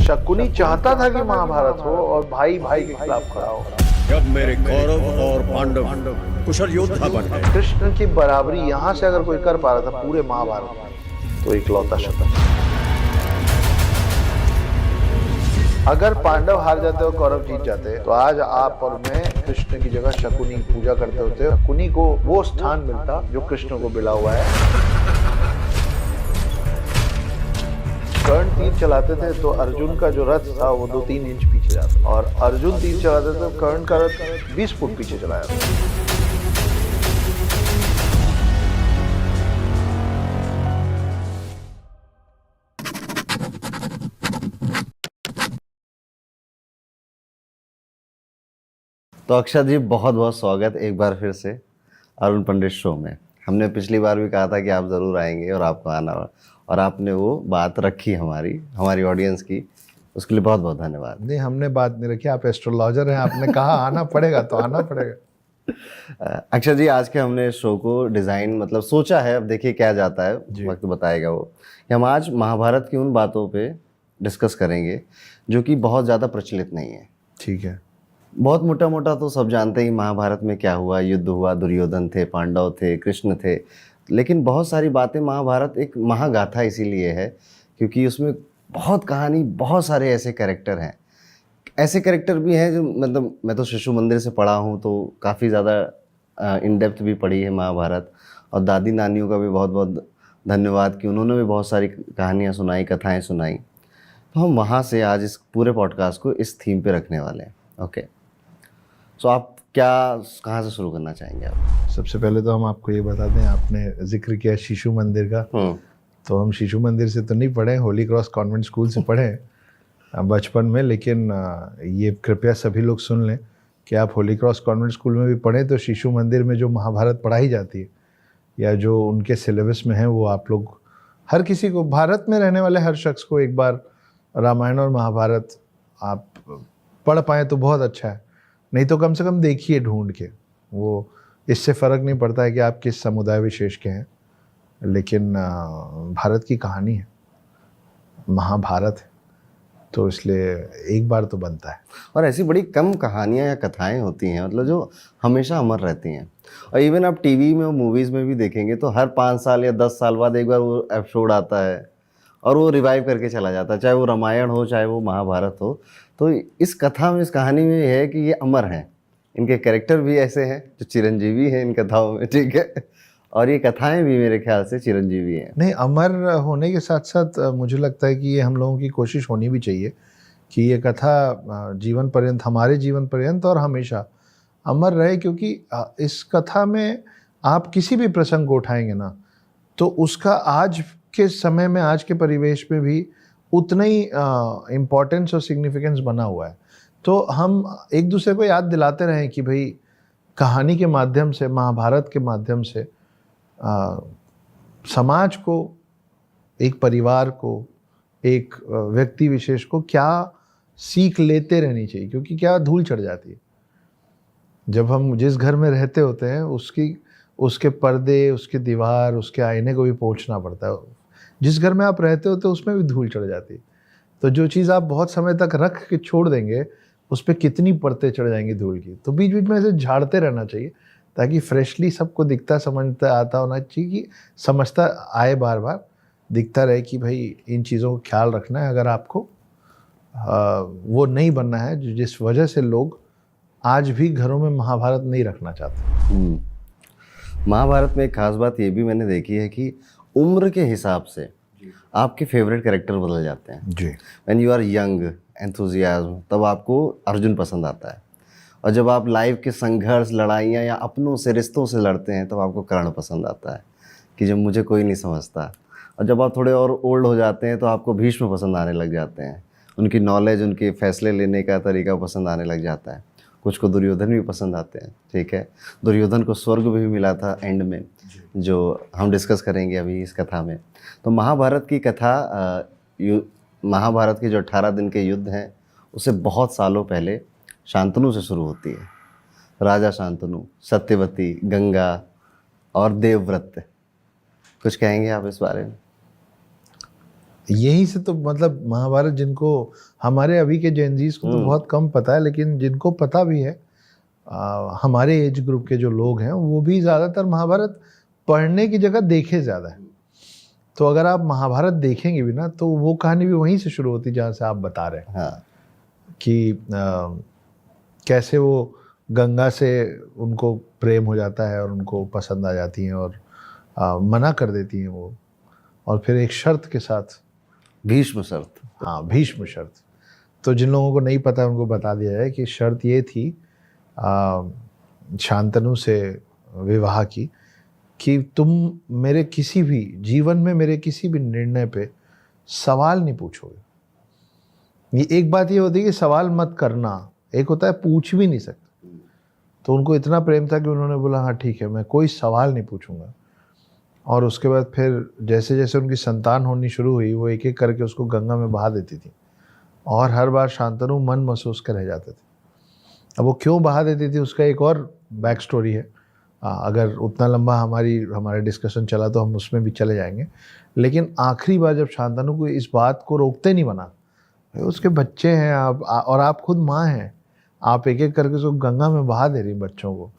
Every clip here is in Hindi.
शकुनी चाहता था कि महाभारत हो और भाई भाई के खिलाफ खड़ा हो। जब मेरे कौरव और पांडव कुशल योद्धा बन गए, कृष्ण की बराबरी यहाँ से अगर कोई कर पा रहा था पूरे महाभारत में तो इकलौता शतक। अगर पांडव हार जाते और कौरव जीत जाते तो आज आप और मैं कृष्ण की जगह शकुनी की पूजा करते होते। शकुनी को वो स्थान मिलता जो कृष्ण को मिला हुआ है। कर्ण तीर चलाते थे तो अर्जुन का जो रथ था वो 2-3 इंच पीछे जाता, और अर्जुन तीर चलाते थे तो कर्ण का रथ 20 फुट पीछे चलाया था। तो अक्षत जी, बहुत बहुत स्वागत एक बार फिर से अरुण पंडित शो में। हमने पिछली बार भी कहा था कि आप ज़रूर आएंगे और आपको आना, और आपने वो बात रखी हमारी ऑडियंस की, उसके लिए बहुत बहुत धन्यवाद। नहीं, हमने बात नहीं रखी, आप एस्ट्रोलॉजर हैं, आपने कहा आना पड़ेगा तो आना पड़ेगा। अक्षत जी, आज के हमने शो को डिज़ाइन मतलब सोचा है, अब देखिए क्या जाता है, वक्त बताएगा वो, कि हम आज महाभारत की उन बातों पे डिस्कस करेंगे जो कि बहुत ज़्यादा प्रचलित नहीं है। ठीक है। बहुत मोटा मोटा तो सब जानते हैं महाभारत में क्या हुआ, युद्ध हुआ, दुर्योधन थे, पांडव थे, कृष्ण थे, लेकिन बहुत सारी बातें, महाभारत एक महागाथा इसीलिए है क्योंकि उसमें बहुत कहानी, बहुत सारे ऐसे कैरेक्टर हैं। ऐसे कैरेक्टर भी हैं जो मतलब मैं तो शिशु मंदिर से पढ़ा हूँ तो काफ़ी ज़्यादा इन डेप्थ भी पढ़ी है महाभारत, और दादी नानियों का भी बहुत बहुत धन्यवाद कि उन्होंने भी बहुत सारी कहानियाँ सुनाई, कथाएँ सुनाई। तो हम वहाँ से आज इस पूरे पॉडकास्ट को इस थीम पे रखने वाले हैं। ओके, तो आप कहाँ से शुरू करना चाहेंगे आप? सबसे पहले तो हम आपको ये बता दें, आपने जिक्र किया शिशु मंदिर का, तो हम शिशु मंदिर से तो नहीं पढ़े, होली क्रॉस कॉन्वेंट स्कूल से पढ़े बचपन में। लेकिन ये कृपया सभी लोग सुन लें कि आप होली क्रॉस कॉन्वेंट स्कूल में भी पढ़ें तो शिशु मंदिर में जो महाभारत पढ़ाई जाती है या जो उनके सिलेबस में है, वो आप लोग हर किसी को, भारत में रहने वाले हर शख्स को एक बार रामायण और महाभारत आप पढ़ पाएँ तो बहुत अच्छा है। नहीं तो कम से कम देखिए ढूंढ के, वो इससे फ़र्क नहीं पड़ता है कि आप किस समुदाय विशेष के हैं, लेकिन भारत की कहानी है, महाभारत है, तो इसलिए एक बार तो बनता है। और ऐसी बड़ी कम कहानियाँ या कथाएं होती हैं मतलब जो हमेशा अमर रहती हैं। और इवन आप टीवी में और मूवीज़ में भी देखेंगे तो हर 5 साल या 10 साल बाद एक बार वो एपिसोड आता है और वो रिवाइव करके चला जाता है, चाहे वो रामायण हो चाहे वो महाभारत हो। तो इस कथा में, इस कहानी में ये है कि ये अमर हैं, इनके कैरेक्टर भी ऐसे हैं जो चिरंजीवी हैं इन कथाओं में, ठीक है, और ये कथाएं भी मेरे ख्याल से चिरंजीवी हैं। नहीं, अमर होने के साथ साथ मुझे लगता है कि ये हम लोगों की कोशिश होनी भी चाहिए कि ये कथा जीवन पर्यंत, हमारे जीवन पर्यंत और हमेशा अमर रहे, क्योंकि इस कथा में आप किसी भी प्रसंग को उठाएंगे ना तो उसका आज के समय में, आज के परिवेश में भी उतना ही इम्पोर्टेंस और सिग्निफिकेंस बना हुआ है। तो हम एक दूसरे को याद दिलाते रहें कि भाई कहानी के माध्यम से, महाभारत के माध्यम से समाज को, एक परिवार को, एक व्यक्ति विशेष को क्या सीख लेते रहनी चाहिए, क्योंकि क्या धूल चढ़ जाती है जब हम जिस घर में रहते होते हैं उसके पर्दे, उसके दीवार, उसके आईने को भी पोंछना पड़ता है। जिस घर में आप रहते होते उसमें भी धूल चढ़ जाती है। तो जो चीज़ आप बहुत समय तक रख के छोड़ देंगे उस पर कितनी परतें चढ़ जाएंगी धूल की। तो बीच बीच में ऐसे झाड़ते रहना चाहिए ताकि फ्रेशली सबको दिखता, समझता, आता होना चाहिए, कि समझता आए, बार बार दिखता रहे कि भाई इन चीज़ों को ख्याल रखना है अगर आपको वो नहीं बनना है जिस वजह से लोग आज भी घरों में महाभारत नहीं रखना चाहते। महाभारत में एक खास बात ये भी मैंने देखी है कि उम्र के हिसाब से आपके फेवरेट कैरेक्टर बदल जाते हैं जी। When you are young enthusiasm, तब आपको अर्जुन पसंद आता है, और जब आप लाइफ के संघर्ष, लड़ाइयाँ या अपनों से, रिश्तों से लड़ते हैं तब आपको कर्ण पसंद आता है कि जब मुझे कोई नहीं समझता। और जब आप थोड़े और ओल्ड हो जाते हैं तो आपको भीष्म पसंद आने लग जाते हैं, उनकी नॉलेज, उनके फैसले लेने का तरीका पसंद आने लग जाता है। कुछ को दुर्योधन भी पसंद आते हैं, ठीक है, दुर्योधन को स्वर्ग भी मिला था एंड में, जो हम डिस्कस करेंगे अभी इस कथा में। तो महाभारत की कथा, महाभारत के जो 18 दिन के युद्ध हैं उससे बहुत सालों पहले शांतनु से शुरू होती है। राजा शांतनु, सत्यवती, गंगा और देवव्रत। कुछ कहेंगे आप इस बारे में? यहीं से तो मतलब महाभारत जिनको, हमारे अभी के जेनजीज को तो बहुत कम पता है, लेकिन जिनको पता भी है, हमारे एज ग्रुप के जो लोग हैं वो भी ज़्यादातर महाभारत पढ़ने की जगह देखे ज़्यादा है। तो अगर आप महाभारत देखेंगे भी ना, तो वो कहानी भी वहीं से शुरू होती जहाँ से आप बता रहे हैं। हाँ। कि कैसे वो गंगा से उनको प्रेम हो जाता है और उनको पसंद आ जाती हैं और मना कर देती हैं वो, और फिर एक शर्त के साथ, भीष्म शर्त। हाँ, भीष्म शर्त। तो जिन लोगों को नहीं पता उनको बता दिया जाए कि शर्त ये थी शांतनु से विवाह की, कि तुम मेरे किसी भी जीवन में, मेरे किसी भी निर्णय पे सवाल नहीं पूछोगे। ये एक बात ये होती है कि सवाल मत करना, एक होता है पूछ भी नहीं सकते। तो उनको इतना प्रेम था कि उन्होंने बोला हाँ ठीक है, मैं कोई सवाल नहीं पूछूंगा। और उसके बाद फिर जैसे जैसे उनकी संतान होनी शुरू हुई, वो एक एक करके उसको गंगा में बहा देती थी, और हर बार शांतनु मन महसूस कर रह जाते थे। अब वो क्यों बहा देती थी उसका एक और बैक स्टोरी है। अगर उतना लंबा हमारा डिस्कशन चला तो हम उसमें भी चले जाएंगे। लेकिन आखिरी बार जब शांतनु को इस बात को रोकते नहीं बना, उसके बच्चे हैं आप, और आप खुद माँ हैं, आप एक एक करके उसको गंगा में बहा दे रही बच्चों को।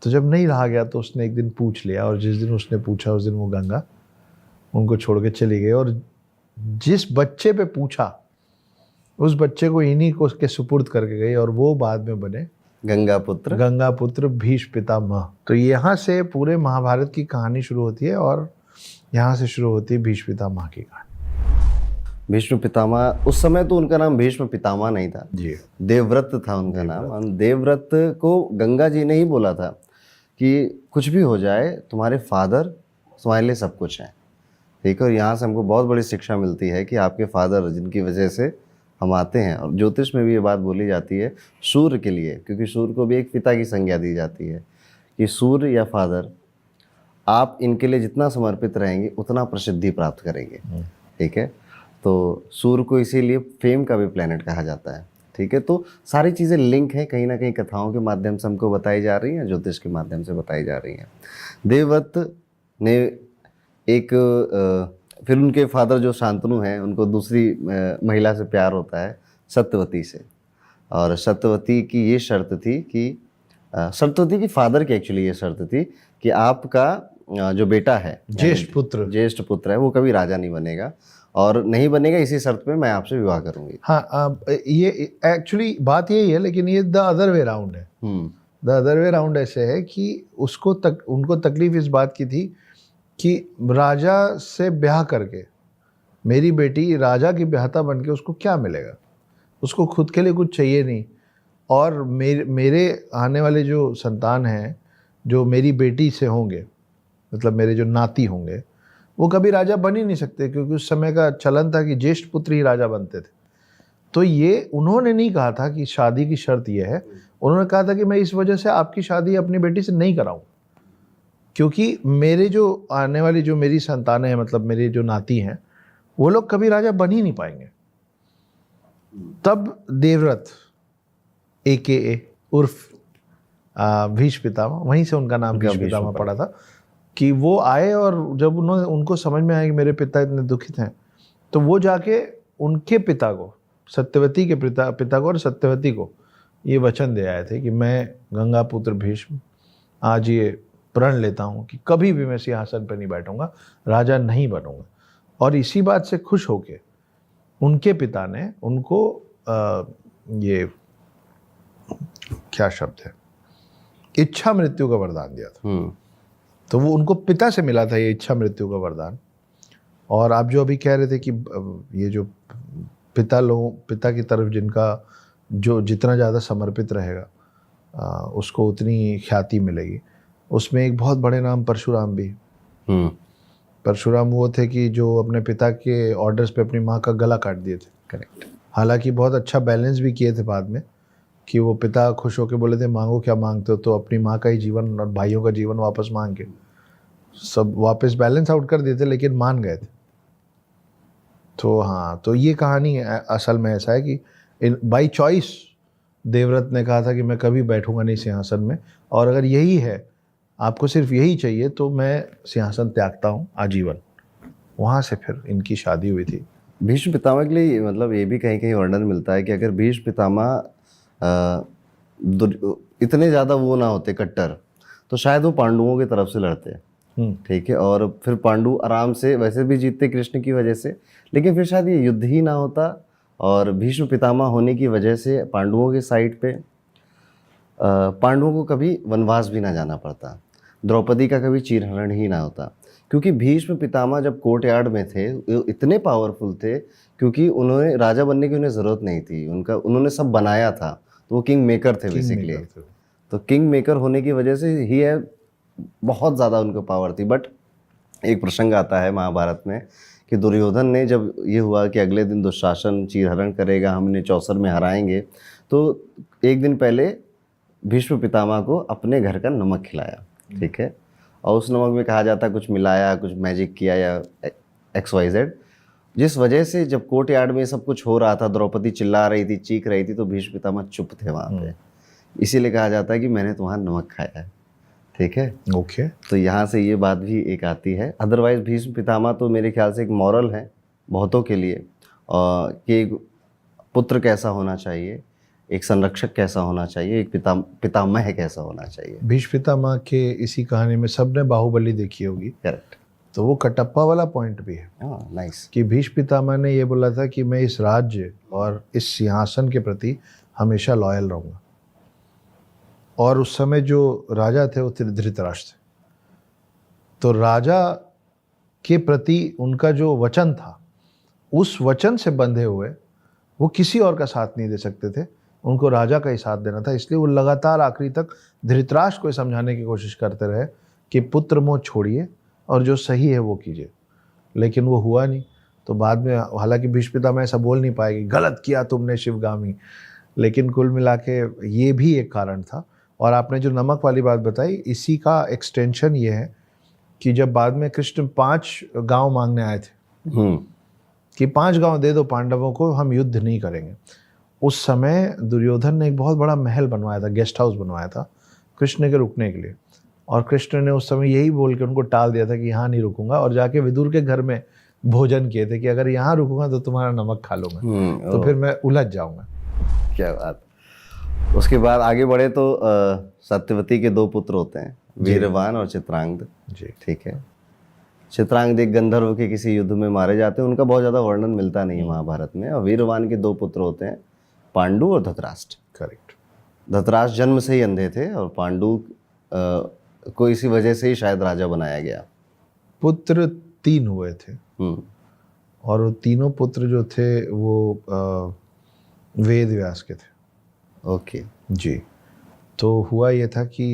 तो जब नहीं रहा गया तो उसने एक दिन पूछ लिया, और जिस दिन उसने पूछा उस दिन वो गंगा उनको छोड़ के चली गई। और जिस बच्चे पे पूछा उस बच्चे को इन्हीं को उसके सुपुर्द करके गई, और वो बाद में बने गंगा पुत्र भीष्म पितामह। तो यहाँ से पूरे महाभारत की कहानी शुरू होती है, और यहाँ से शुरू होती है भीष्म पितामह की कहानी। भीष्म पितामह, उस समय तो उनका नाम भीष्म पितामह नहीं था जी, देवव्रत था उनका नाम। और देवव्रत को गंगा जी ने ही बोला था कि कुछ भी हो जाए तुम्हारे फादर तुम्हारे लिए सब कुछ है, ठीक है। और यहाँ से हमको बहुत बड़ी शिक्षा मिलती है कि आपके फादर जिनकी वजह से हम आते हैं, और ज्योतिष में भी ये बात बोली जाती है सूर्य के लिए, क्योंकि सूर्य को भी एक पिता की संज्ञा दी जाती है कि सूर्य या फादर, आप इनके लिए जितना समर्पित रहेंगे उतना प्रसिद्धि प्राप्त करेंगे, ठीक है। तो सूर्य को इसीलिए फेम का भी प्लेनेट कहा जाता है, ठीक है। तो सारी चीज़ें लिंक हैं, कहीं ना कहीं कथाओं के माध्यम से हमको बताई जा रही हैं, ज्योतिष के माध्यम से बताई जा रही हैं। देवव्रत ने फिर उनके फादर जो शांतनु हैं उनको दूसरी महिला से प्यार होता है, सत्यवती से। और सत्यवती की ये शर्त थी कि सत्यवती की फादर की एक्चुअली ये शर्त थी कि आपका जो बेटा है, ज्येष्ठ पुत्र है, वो कभी राजा नहीं बनेगा, और नहीं बनेगा इसी शर्त पे मैं आपसे विवाह करूंगी। हाँ, ये एक्चुअली बात यही है, लेकिन ये द अदर वे राउंड है। द अदर वे राउंड ऐसे है कि उनको तकलीफ इस बात की थी कि राजा से ब्याह करके मेरी बेटी राजा की ब्याहता बन के उसको क्या मिलेगा, उसको खुद के लिए कुछ चाहिए नहीं, और मेरे आने वाले जो संतान हैं जो मेरी बेटी से होंगे, मतलब मेरे जो नाती होंगे, वो कभी राजा बन ही नहीं सकते, क्योंकि उस समय का चलन था कि ज्येष्ठ पुत्र ही राजा बनते थे। तो ये उन्होंने नहीं कहा था कि शादी की शर्त ये है, उन्होंने कहा था कि मैं इस वजह से आपकी शादी अपनी बेटी से नहीं कराऊं, क्योंकि मेरे जो आने वाली जो मेरी संतानें हैं, मतलब मेरे जो नाती हैं, वो लोग कभी राजा बन ही नहीं पाएंगे। तब देवव्रत AKA उर्फ भीष्म पितामह, वहीं से उनका नाम भीष्म पितामह पड़ा था, कि वो आए, और जब उनको समझ में आया कि मेरे पिता इतने दुखित हैं, तो वो जाके उनके पिता को, सत्यवती के पिता को और सत्यवती को ये वचन दे आए थे कि मैं गंगा पुत्र भीष्म आज ये प्रण लेता हूँ कि कभी भी मैं सिंहासन पर नहीं बैठूंगा, राजा नहीं बनूंगा। और इसी बात से खुश होके उनके पिता ने उनको ये क्या शब्द है, इच्छा मृत्यु का वरदान दिया था। तो वो उनको पिता से मिला था ये इच्छा मृत्यु का वरदान। और आप जो अभी कह रहे थे कि ये जो पिता की तरफ जिनका जो जितना ज़्यादा समर्पित रहेगा उसको उतनी ख्याति मिलेगी, उसमें एक बहुत बड़े नाम परशुराम भी। परशुराम वो थे कि जो अपने पिता के ऑर्डर्स पे अपनी माँ का गला काट दिए थे। करेक्ट। हालांकि बहुत अच्छा बैलेंस भी किए थे बाद में, कि वो पिता खुश होकर बोले थे मांगो क्या मांगते हो, तो अपनी माँ का ही जीवन और भाइयों का जीवन वापस मांग के सब वापस बैलेंस आउट कर दिए थे, लेकिन मान गए थे। तो हाँ, तो ये कहानी असल में ऐसा है कि बाई चॉइस देवव्रत ने कहा था कि मैं कभी बैठूंगा नहीं सिंहासन में, और अगर यही है, आपको सिर्फ यही चाहिए, तो मैं सिंहासन त्यागता हूँ आजीवन। वहाँ से फिर इनकी शादी हुई थी भीष्म पितामह के लिए मतलब ये भी कहीं कहीं वर्णन मिलता है कि अगर भीष्म पितामह इतने ज़्यादा वो ना होते कट्टर, तो शायद वो पांडवों की तरफ से लड़ते। ठीक है, और फिर पांडु आराम से वैसे भी जीतते कृष्ण की वजह से, लेकिन फिर शायद ये युद्ध ही ना होता और भीष्म पितामह होने की वजह से पांडवों के साइड पे पांडवों को कभी वनवास भी ना जाना पड़ता, द्रौपदी का कभी चीरहरण ही ना होता। क्योंकि भीष्म पितामह जब कोर्ट यार्ड में थे वो इतने पावरफुल थे, क्योंकि उन्होंने राजा बनने की उन्हें ज़रूरत नहीं थी, उन्होंने सब बनाया था, तो वो किंग मेकर थे बेसिकली। तो किंग मेकर होने की वजह से ही है, बहुत ज़्यादा उनको पावर थी। बट एक प्रसंग आता है महाभारत में कि दुर्योधन ने जब ये हुआ कि अगले दिन दुशासन चीरहरण करेगा, हम इन्हें चौसर में हराएंगे, तो एक दिन पहले भीष्म पितामह को अपने घर का नमक खिलाया। ठीक है, और उस नमक में कहा जाता है कुछ मिलाया, कुछ मैजिक किया या XYZ, जिस वजह से जब कोर्ट यार्ड में सब कुछ हो रहा था, द्रौपदी चिल्ला रही थी, चीख रही थी, तो भीष्म पितामह चुप थे वहाँ पे। इसीलिए कहा जाता है कि मैंने तुम्हारा नमक खाया है। ठीक है, ओके। तो यहाँ से ये बात भी एक आती है। अदरवाइज भीष्म पितामह तो मेरे ख्याल से एक मॉरल है बहुतों के लिए, कि एक पुत्र कैसा होना चाहिए, एक संरक्षक कैसा होना चाहिए, एक पितामह कैसा होना चाहिए। भीष्म पितामह के इसी कहानी में सबने बाहुबली देखी होगी। करेक्ट। तो वो कटप्पा वाला पॉइंट भी है। नाइस। कि भीष्म पितामह ने ये बोला था कि मैं इस राज्य और इस सिंहासन के प्रति हमेशा लॉयल रहूंगा। और उस समय जो राजा थे वो धृतराष्ट्र थे। तो राजा के प्रति उनका जो वचन था, उस वचन से बंधे हुए वो किसी और का साथ नहीं दे सकते थे, उनको राजा का ही साथ देना था। इसलिए वो लगातार आखिरी तक धृतराष्ट्र को समझाने की कोशिश करते रहे कि पुत्र मोह छोड़िए और जो सही है वो कीजिए, लेकिन वो हुआ नहीं। तो बाद में हालांकि भीष्म पितामह ऐसा बोल नहीं पाएगी गलत किया तुमने शिवगामी, लेकिन कुल मिला के ये भी एक कारण था। और आपने जो नमक वाली बात बताई, इसी का एक्सटेंशन ये है कि जब बाद में कृष्ण 5 गांव मांगने आए थे कि 5 गांव दे दो पांडवों को, हम युद्ध नहीं करेंगे, उस समय दुर्योधन ने एक बहुत बड़ा महल बनवाया था, गेस्ट हाउस बनवाया था कृष्ण के रुकने के लिए। और कृष्ण ने उस समय यही बोल के उनको टाल दिया था कि यहाँ नहीं रुकूंगा, और जाके विदुर के घर में भोजन किए थे कि अगर यहाँ रुकूंगा तो तुम्हारा नमक खा लूंगा, तो फिर मैं उलझ जाऊंगा। क्या बात। उसके बाद आगे बढ़े तो सत्यवती के 2 पुत्र होते हैं, वीरवान और चित्रांगद जी। ठीक है, चित्रांगद एक गंधर्व के किसी युद्ध में मारे जाते हैं, उनका बहुत ज़्यादा वर्णन मिलता नहीं है महाभारत में। और वीरवान के 2 पुत्र होते हैं, पांडु और धृतराष्ट्र। करेक्ट। धृतराष्ट्र जन्म से ही अंधे थे और पांडु को इसी वजह से ही शायद राजा बनाया गया। पुत्र 3 हुए थे और वो तीनों पुत्र जो थे वो वेद व्यास के थे। ओके जी। तो हुआ ये था कि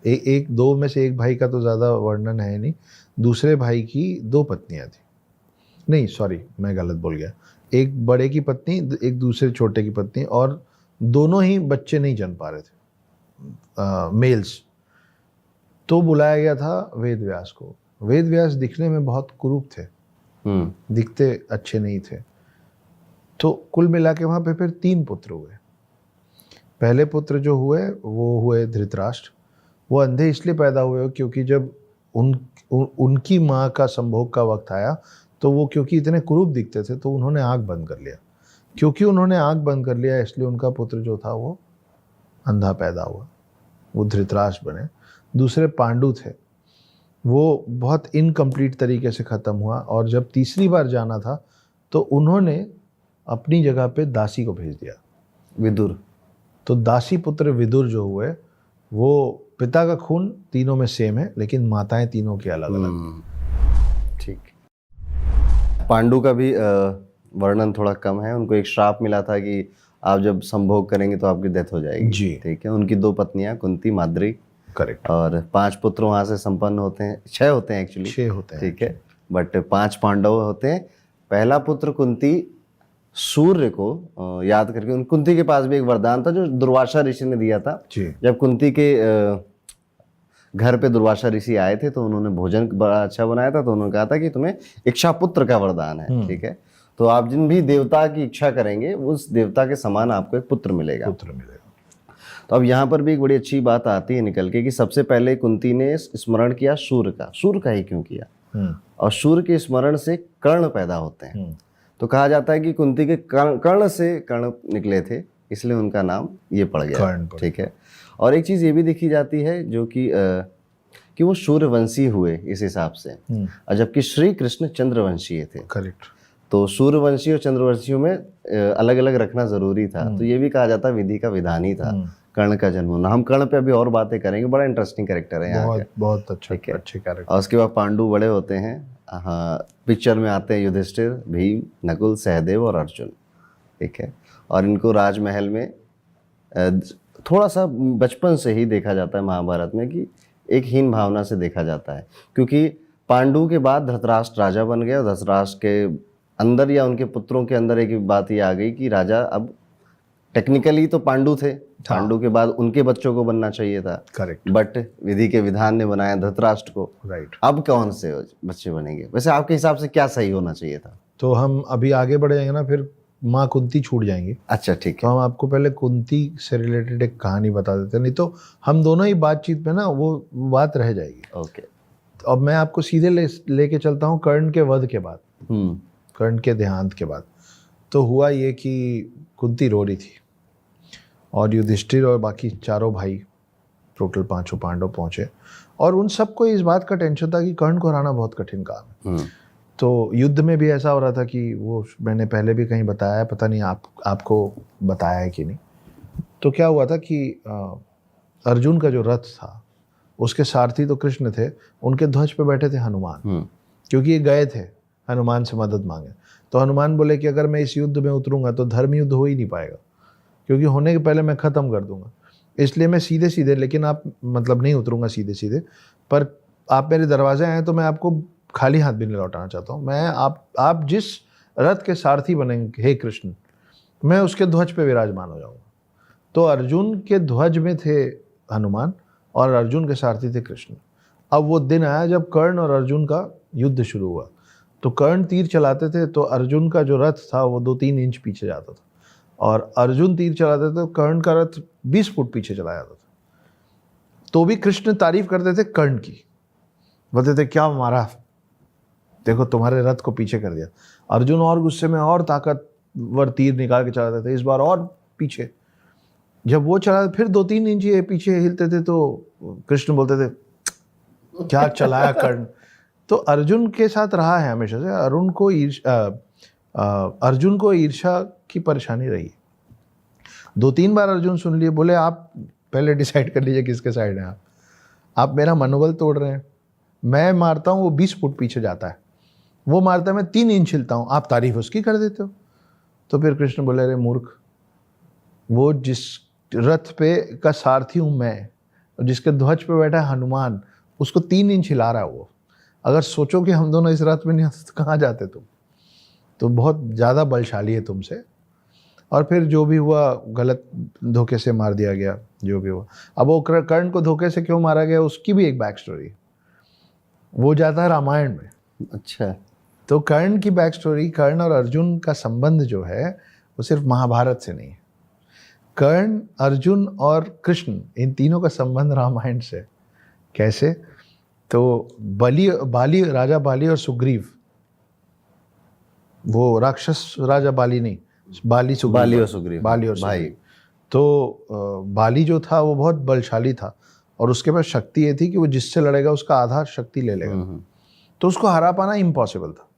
एक 2 में से एक भाई का तो ज़्यादा वर्णन है नहीं, दूसरे भाई की 2 पत्नियां थी। नहीं सॉरी, मैं गलत बोल गया, एक बड़े की पत्नी, एक दूसरे छोटे की पत्नी, और दोनों ही बच्चे नहीं जन्म पा रहे थे, मेल्स। तो बुलाया गया था वेद व्यास को। वेद व्यास दिखने में बहुत कुरूप थे, दिखते अच्छे नहीं थे। तो कुल मिला के वहाँ पे फिर 3 पुत्र हुए। पहले पुत्र जो हुए वो हुए धृतराष्ट्र। वो अंधे इसलिए पैदा हुए क्योंकि जब उनकी माँ का संभोग का वक्त आया तो वो क्योंकि इतने कुरूप दिखते थे तो उन्होंने आँख बंद कर लिया। क्योंकि उन्होंने आँख बंद कर लिया इसलिए उनका पुत्र जो था वो अंधा पैदा हुआ, वो धृतराष्ट्र बने। दूसरे पांडु थे, वो बहुत इनकम्प्लीट तरीके से ख़त्म हुआ। और जब तीसरी बार जाना था तो उन्होंने अपनी जगह पे दासी को भेज दिया, विदुर। तो दासी पुत्र विदुर जो हुए, वो पिता का खून तीनों में सेम है लेकिन माताएं तीनों की अलग अलग। ठीक। पांडु का भी वर्णन थोड़ा कम है। उनको एक श्राप मिला था कि आप जब संभोग करेंगे तो आपकी डेथ हो जाएगी जी। ठीक है। उनकी 2 पत्नियां कुंती, माद्री। करेक्ट। और 5 पुत्र वहां से संपन्न होते हैं, 6 होते हैं एक्चुअली, 6 होते हैं ठीक है, बट 5 पांडव होते हैं। पहला पुत्र कुंती सूर्य को याद करके, कुंती के पास भी एक वरदान था जो दुर्वासा ऋषि ने दिया था जी। जब कुंती के घर पे दुर्वासा ऋषि आए थे तो उन्होंने भोजन बड़ा अच्छा बनाया था, तो उन्होंने कहा था कि तुम्हें इच्छा पुत्र का वरदान है ठीक है। तो आप जिन भी देवता की इच्छा करेंगे उस देवता के समान आपको एक पुत्र मिलेगा। तो अब यहाँ पर भी एक बड़ी अच्छी बात आती है निकल के कि सबसे पहले कुंती ने स्मरण किया सूर्य का। सूर्य का ही क्यों किया? और सूर्य के स्मरण से कर्ण पैदा होते हैं। तो कहा जाता है कि कुंती के कर्ण से कर्ण निकले थे, इसलिए उनका नाम ये पड़ गया। कर्ण पड़। ठीक है। और एक चीज़ ये भी देखी जाती है जो कि वो सूर्यवंशी हुए इस हिसाब से, और जबकि श्री कृष्ण चंद्रवंशी थे। करेक्ट। तो सूर्यवंशी और चंद्रवंशियों में अलग अलग रखना जरूरी था। तो ये भी कहा जाता है विधि का विधान ही था कर्ण का जन्म होना। हम कर्ण पे अभी और बातें करेंगे, बड़ा इंटरेस्टिंग कैरेक्टर है यहाँ बहुत बहुत अच्छा, ठीक है। अच्छे कैरेक्टर। और उसके बाद पांडु बड़े होते हैं। हाँ, पिक्चर में आते हैं युधिष्ठिर, भीम, नकुल, सहदेव और अर्जुन। ठीक है। और इनको राजमहल में थोड़ा सा बचपन से ही देखा जाता है महाभारत में कि एक हीन भावना से देखा जाता है, क्योंकि पांडु के बाद धृतराष्ट्र राजा बन गया। धृतराष्ट्र के अंदर या उनके पुत्रों के अंदर एक बात ये आ गई कि राजा अब टेक्निकली तो पांडु थे, पांडु के बाद उनके बच्चों को बनना चाहिए था। करेक्ट। बट विधि के विधान ने बनाया धृतराष्ट्र को। राइट। अब कौन से बच्चे बनेंगे? वैसे आपके हिसाब से क्या सही होना चाहिए था? तो हम अभी आगे बढ़ जाएंगे ना, फिर माँ कुंती छूट जाएंगी। अच्छा, ठीक तो है। हम आपको पहले कुंती से रिलेटेड एक कहानी बता देते हैं, नहीं तो हम दोनों ही बातचीत में ना वो बात रह जाएगी। ओके। तो अब मैं आपको सीधे लेके चलता हूँ कर्ण के वध के बाद, कर्ण के देहांत के बाद। तो हुआ ये कि कुंती रो रही थी और युधिष्ठिर और बाकी चारों भाई, टोटल 5 पांडव पहुंचे, और उन सबको इस बात का टेंशन था कि कर्ण को हराना बहुत कठिन काम है। तो युद्ध में भी ऐसा हो रहा था कि वो मैंने पहले भी कहीं बताया है, पता नहीं आपको बताया है कि नहीं। तो क्या हुआ था कि अर्जुन का जो रथ था उसके सारथी तो कृष्ण थे, उनके ध्वज पे बैठे थे हनुमान, क्योंकि ये गए थे हनुमान से मदद मांगे। तो हनुमान बोले कि अगर मैं इस युद्ध में उतरूंगा तो धर्म युद्ध हो ही नहीं पाएगा, क्योंकि होने के पहले मैं ख़त्म कर दूंगा। इसलिए मैं सीधे सीधे, लेकिन आप मतलब नहीं उतरूंगा सीधे सीधे, पर आप मेरे दरवाजे आए तो मैं आपको खाली हाथ भी नहीं लौटाना चाहता हूँ। मैं आप जिस रथ के सारथी बनेंगे हे कृष्ण, मैं उसके ध्वज पे विराजमान हो जाऊँगा। तो अर्जुन के ध्वज में थे हनुमान और अर्जुन के सारथी थे कृष्ण। अब वो दिन आया जब कर्ण और अर्जुन का युद्ध शुरू हुआ। तो कर्ण तीर चलाते थे तो अर्जुन का जो रथ था वो 2-3 इंच पीछे जाता था, और अर्जुन तीर चलाते थे तो कर्ण का रथ 20 फुट पीछे चला जाता था। तो भी कृष्ण तारीफ करते थे कर्ण की, बोलते थे क्या मारा, देखो तुम्हारे रथ को पीछे कर दिया। अर्जुन और गुस्से में और ताकतवर तीर निकाल के चलाते थे, इस बार और पीछे। जब वो चला फिर 2-3 इंच ये पीछे हिलते थे तो कृष्ण बोलते थे क्या चलाया कर्ण। तो अर्जुन के साथ रहा है हमेशा से। अर्जुन को ईर्ष्या की परेशानी रही। 2-3 बार अर्जुन सुन लिए, बोले आप पहले डिसाइड कर लीजिए किसके साइड हैं आप मेरा मनोबल तोड़ रहे हैं। मैं मारता हूँ वो 20 फुट पीछे जाता है, वो मारता है मैं 3 इंच हिलता हूँ, आप तारीफ उसकी कर देते हो। तो फिर कृष्ण बोले अरे मूर्ख, वो जिस रथ पे का सारथी हूँ मैं, जिसके ध्वज पे बैठा है हनुमान, उसको 3 इंच हिला रहा है वो। अगर सोचो कि हम दोनों इस रथ में नहीं आते तो कहाँ जाते तुम, तो बहुत ज़्यादा बलशाली है तुमसे। और फिर जो भी हुआ गलत धोखे से मार दिया गया, जो भी हुआ। अब वो कर्ण को धोखे से क्यों मारा गया उसकी भी एक बैक स्टोरी, वो जाता है रामायण में। अच्छा। तो कर्ण की बैक स्टोरी, कर्ण और अर्जुन का संबंध जो है वो सिर्फ महाभारत से नहीं है। कर्ण, अर्जुन और कृष्ण, इन तीनों का संबंध रामायण से। कैसे? तो बाली, राजा बाली और सुग्रीव, वो राक्षस राजा बाली नहीं, बाली और सुग्रीव भाई। तो बाली जो था वो बहुत बलशाली था, और उसके पास शक्ति ये थी कि वो जिससे लड़ेगा उसका आधा शक्ति ले लेगा। तो उसको हरा पाना इम्पॉसिबल था।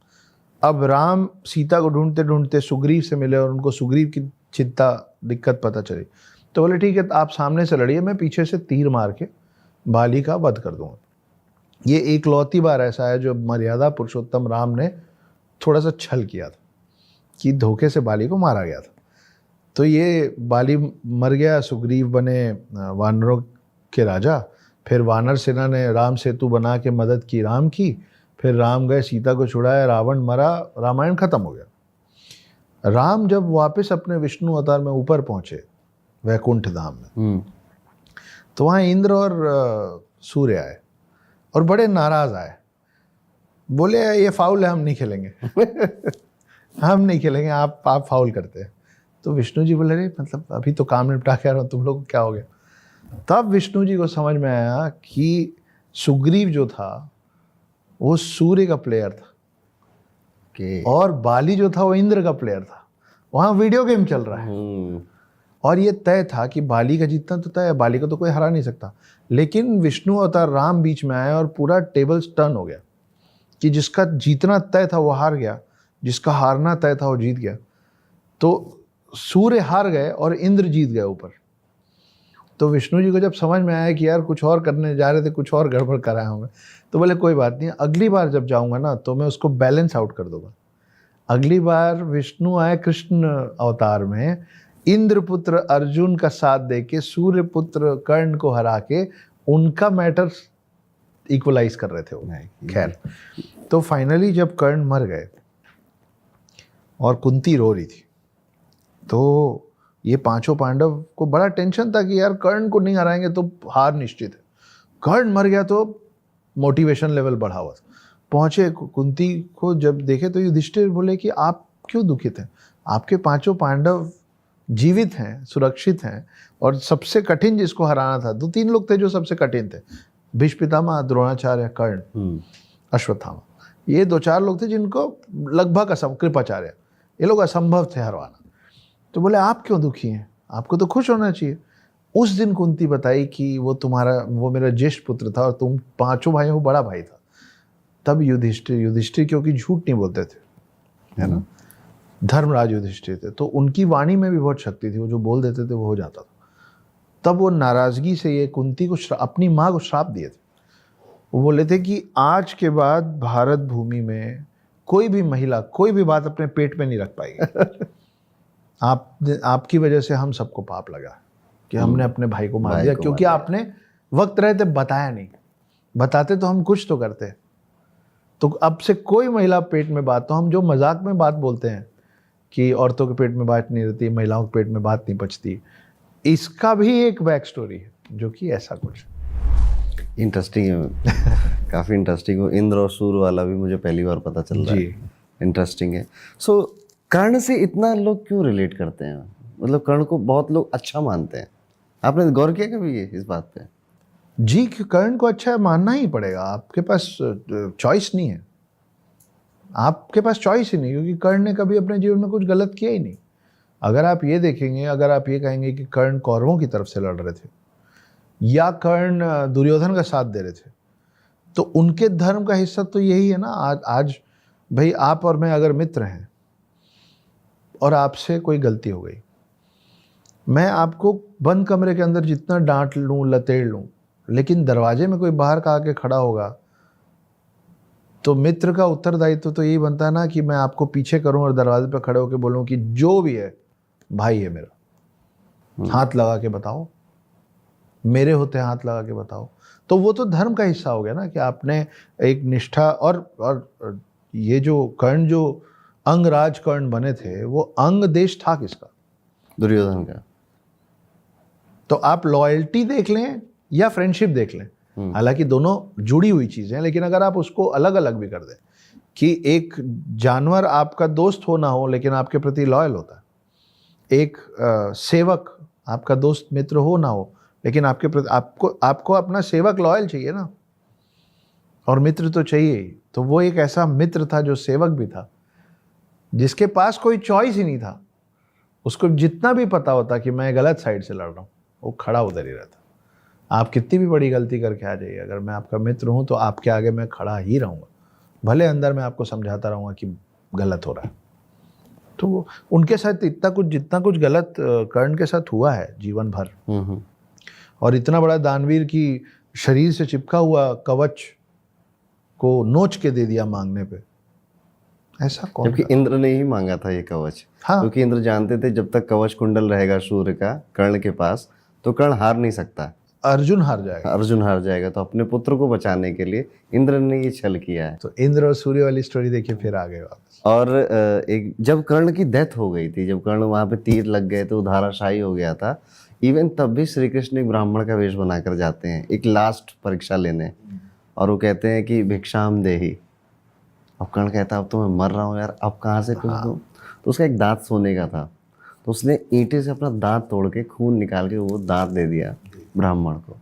अब राम सीता को ढूंढते ढूंढते सुग्रीव से मिले और उनको सुग्रीव की दिक्कत पता चली। तो बोले ठीक है आप सामने से लड़िए, मैं पीछे से तीर मार के बाली का वध कर दूंगा। ये एक लौती बार ऐसा है जो मर्यादा पुरुषोत्तम राम ने थोड़ा सा छल किया था कि धोखे से बाली को मारा गया था। तो ये बाली मर गया, सुग्रीव बने वानरों के राजा। फिर वानर सेना ने राम सेतु बना के मदद की राम की। फिर राम गए, सीता को छुड़ाया, रावण मरा, रामायण खत्म हो गया। राम जब वापस अपने विष्णु अवतार में ऊपर पहुंचे वैकुंठ धाम में, तो वहाँ इंद्र और सूर्य आए और बड़े नाराज आए। बोले ये फाउल है, हम नहीं खेलेंगे हम नहीं खेलेंगे, आप फाउल करते हैं। तो विष्णु जी बोले रे मतलब अभी तो काम निपटा के आ रहा हूँ, तुम लोग को क्या हो गया। तब विष्णु जी को समझ में आया कि सुग्रीव जो था वो सूर्य का प्लेयर था। ओके। और बाली जो था वो इंद्र का प्लेयर था। वहाँ वीडियो गेम चल रहा है और ये तय था कि बाली का जीतना तो तय है, बाली को तो कोई हरा नहीं सकता। लेकिन विष्णु अवतार राम बीच में आए और पूरा टेबल टर्न हो गया कि जिसका जीतना तय था वो हार गया, जिसका हारना तय था वो जीत गया। तो सूर्य हार गए और इंद्र जीत गए ऊपर। तो विष्णु जी को जब समझ में आया कि यार कुछ और करने जा रहे थे, कुछ और गड़बड़ कराया हूँ मैं, तो बोले कोई बात नहीं, अगली बार जब जाऊँगा ना तो मैं उसको बैलेंस आउट कर दूंगा। अगली बार विष्णु आए कृष्ण अवतार में, इंद्रपुत्र अर्जुन का साथ देके सूर्य पुत्र कर्ण को हरा के उनका मैटर इक्वलाइज कर रहे थे वो। खैर, तो फाइनली जब कर्ण मर गए और कुंती रो रही थी, तो ये पांचों पांडव को बड़ा टेंशन था कि यार कर्ण को नहीं हराएंगे तो हार निश्चित है। कर्ण मर गया तो मोटिवेशन लेवल बढ़ा हुआ था। पहुंचे कुंती को जब देखे तो युधिष्ठिर बोले कि आप क्यों दुखित हैं? आपके पांचों पांडव जीवित हैं, सुरक्षित हैं, और सबसे कठिन जिसको हराना था, 2-3 लोग थे जो सबसे कठिन थे, भीष्म पितामह, द्रोणाचार्य, कर्ण, अश्वत्थामा। ये 2-4 लोग थे जिनको लगभग कृपाचार्य, ये लोग असंभव थे हरवाना। तो बोले आप क्यों दुखी हैं? आपको तो खुश होना चाहिए। उस दिन कुंती बताई कि वो मेरा ज्येष्ठ पुत्र था और तुम पांचों भाइयों को बड़ा भाई था। तब युधिष्ठिर क्योंकि झूठ नहीं बोलते थे, है ना, धर्मराज युधिष्ठिर थे, तो उनकी वाणी में भी बहुत शक्ति थी, वो जो बोल देते थे वो हो जाता था। तब वो नाराजगी से ये कुंती को अपनी माँ को श्राप दिए थे। वो बोले थे कि आज के बाद भारत भूमि में कोई भी महिला कोई भी बात अपने पेट में नहीं रख पाएगी। आपकी वजह से हम सबको पाप लगा कि हमने अपने भाई को मार दिया, क्योंकि आपने वक्त रहते बताया नहीं। बताते तो हम कुछ तो करते। तो अब से कोई महिला पेट में बात, तो हम जो मजाक में बात बोलते हैं कि औरतों के पेट में बात नहीं रहती, महिलाओं के पेट में बात नहीं पचती, इसका भी एक बैक स्टोरी है जो कि ऐसा कुछ इंटरेस्टिंग है। काफ़ी इंटरेस्टिंग हो। इंद्र और सूर्य वाला भी मुझे पहली बार पता चल रहा है। इंटरेस्टिंग है। सो कर्ण से इतना लोग क्यों रिलेट करते हैं? मतलब कर्ण को बहुत लोग अच्छा मानते हैं। आपने गौर किया कभी ये इस बात पे? जी, कर्ण को अच्छा मानना ही पड़ेगा। आपके पास चॉइस नहीं है, आपके पास चॉइस ही नहीं, क्योंकि कर्ण ने कभी अपने जीवन में कुछ गलत किया ही नहीं। अगर आप ये देखेंगे, अगर आप ये कहेंगे कि कर्ण कौरवों की तरफ से लड़ रहे थे या कर्ण दुर्योधन का साथ दे रहे थे, तो उनके धर्म का हिस्सा तो यही है ना। आज भाई आप और मैं अगर मित्र हैं और आपसे कोई गलती हो गई, मैं आपको बंद कमरे के अंदर जितना डांट लूं, लतेड़ लूं, लेकिन दरवाजे में कोई बाहर का आके खड़ा होगा तो मित्र का उत्तरदायित्व तो यही बनता है ना कि मैं आपको पीछे करूं और दरवाजे पर खड़े होकर बोलूं कि जो भी है भाई है मेरा, हाथ लगा के बताओ, मेरे होते हाथ लगा के बताओ। तो वो तो धर्म का हिस्सा हो गया ना कि आपने एक निष्ठा। और ये जो कर्ण, जो अंगराज कर्ण बने थे, वो अंग देश था किसका? दुर्योधन का। तो आप लॉयल्टी देख लें या फ्रेंडशिप देख लें, हालांकि दोनों जुड़ी हुई चीजें हैं, लेकिन अगर आप उसको अलग अलग भी कर दें कि एक जानवर आपका दोस्त हो ना हो लेकिन आपके प्रति लॉयल होता है, एक सेवक आपका दोस्त मित्र हो ना हो लेकिन आपके प्रति आपको अपना सेवक लॉयल चाहिए ना, और मित्र तो चाहिए ही। तो वो एक ऐसा मित्र था जो सेवक भी था, जिसके पास कोई चॉइस ही नहीं था। उसको जितना भी पता होता कि मैं गलत साइड से लड़ रहा हूँ, वो खड़ा उधर ही रहता। आप कितनी भी बड़ी गलती करके आ जाइए, अगर मैं आपका मित्र हूं तो आपके आगे मैं खड़ा ही रहूंगा, भले अंदर मैं आपको समझाता रहूंगा कि गलत हो रहा है। तो उनके साथ जितना कुछ गलत कर्ण के साथ हुआ है जीवन भर, और इतना बड़ा दानवीर की शरीर से चिपका हुआ कवच को नोच के दे दिया मांगने पे, ऐसा कौन? जबकि इंद्र ने ही मांगा था ये कवच। हाँ, क्योंकि इंद्र जानते थे जब तक कवच कुंडल रहेगा सूर्य का कर्ण के पास तो कर्ण हार नहीं सकता, अर्जुन हार जाएगा। अर्जुन हार जाएगा। तो अपने पुत्र को बचाने के लिए इंद्र ने ये छल किया है। तो इंद्र और सूर्य वाली स्टोरी देखिए, फिर आ गए वापस। और एक जब कर्ण की डेथ हो गई थी, जब कर्ण वहां पे तीर लग गए तो धाराशायी हो गया था, इवन तब भी श्री कृष्ण एक ब्राह्मण का वेश बनाकर जाते हैं एक लास्ट परीक्षा लेने, और वो कहते हैं कि भिक्षाम देही। अब कर्ण कहता है अब तो मैं मर रहा हूँ यार, अब कहाँ से कुछ दूँ? तो उसका एक दांत सोने का था, तो उसने ईंटे से अपना दांत तोड़ के खून निकाल के वो दांत दे दिया ब्राह्मण को।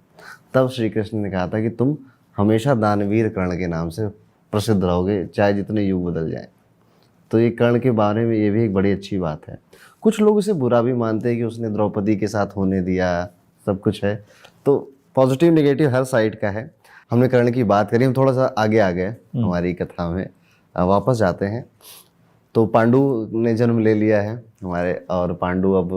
तब श्री कृष्ण ने कहा था कि तुम हमेशा दानवीर कर्ण के नाम से प्रसिद्ध रहोगे, चाहे जितने युग बदल जाए। तो ये कर्ण के बारे में ये भी एक बड़ी अच्छी बात है। कुछ लोग इसे बुरा भी मानते हैं कि उसने द्रौपदी के साथ होने दिया, सब कुछ है। तो पॉजिटिव नेगेटिव हर साइड का है। हमने कर्ण की बात करी, हम थोड़ा सा आगे आ गए हमारी कथा में, वापस जाते हैं। तो पांडु ने जन्म ले लिया है हमारे, और पांडु अब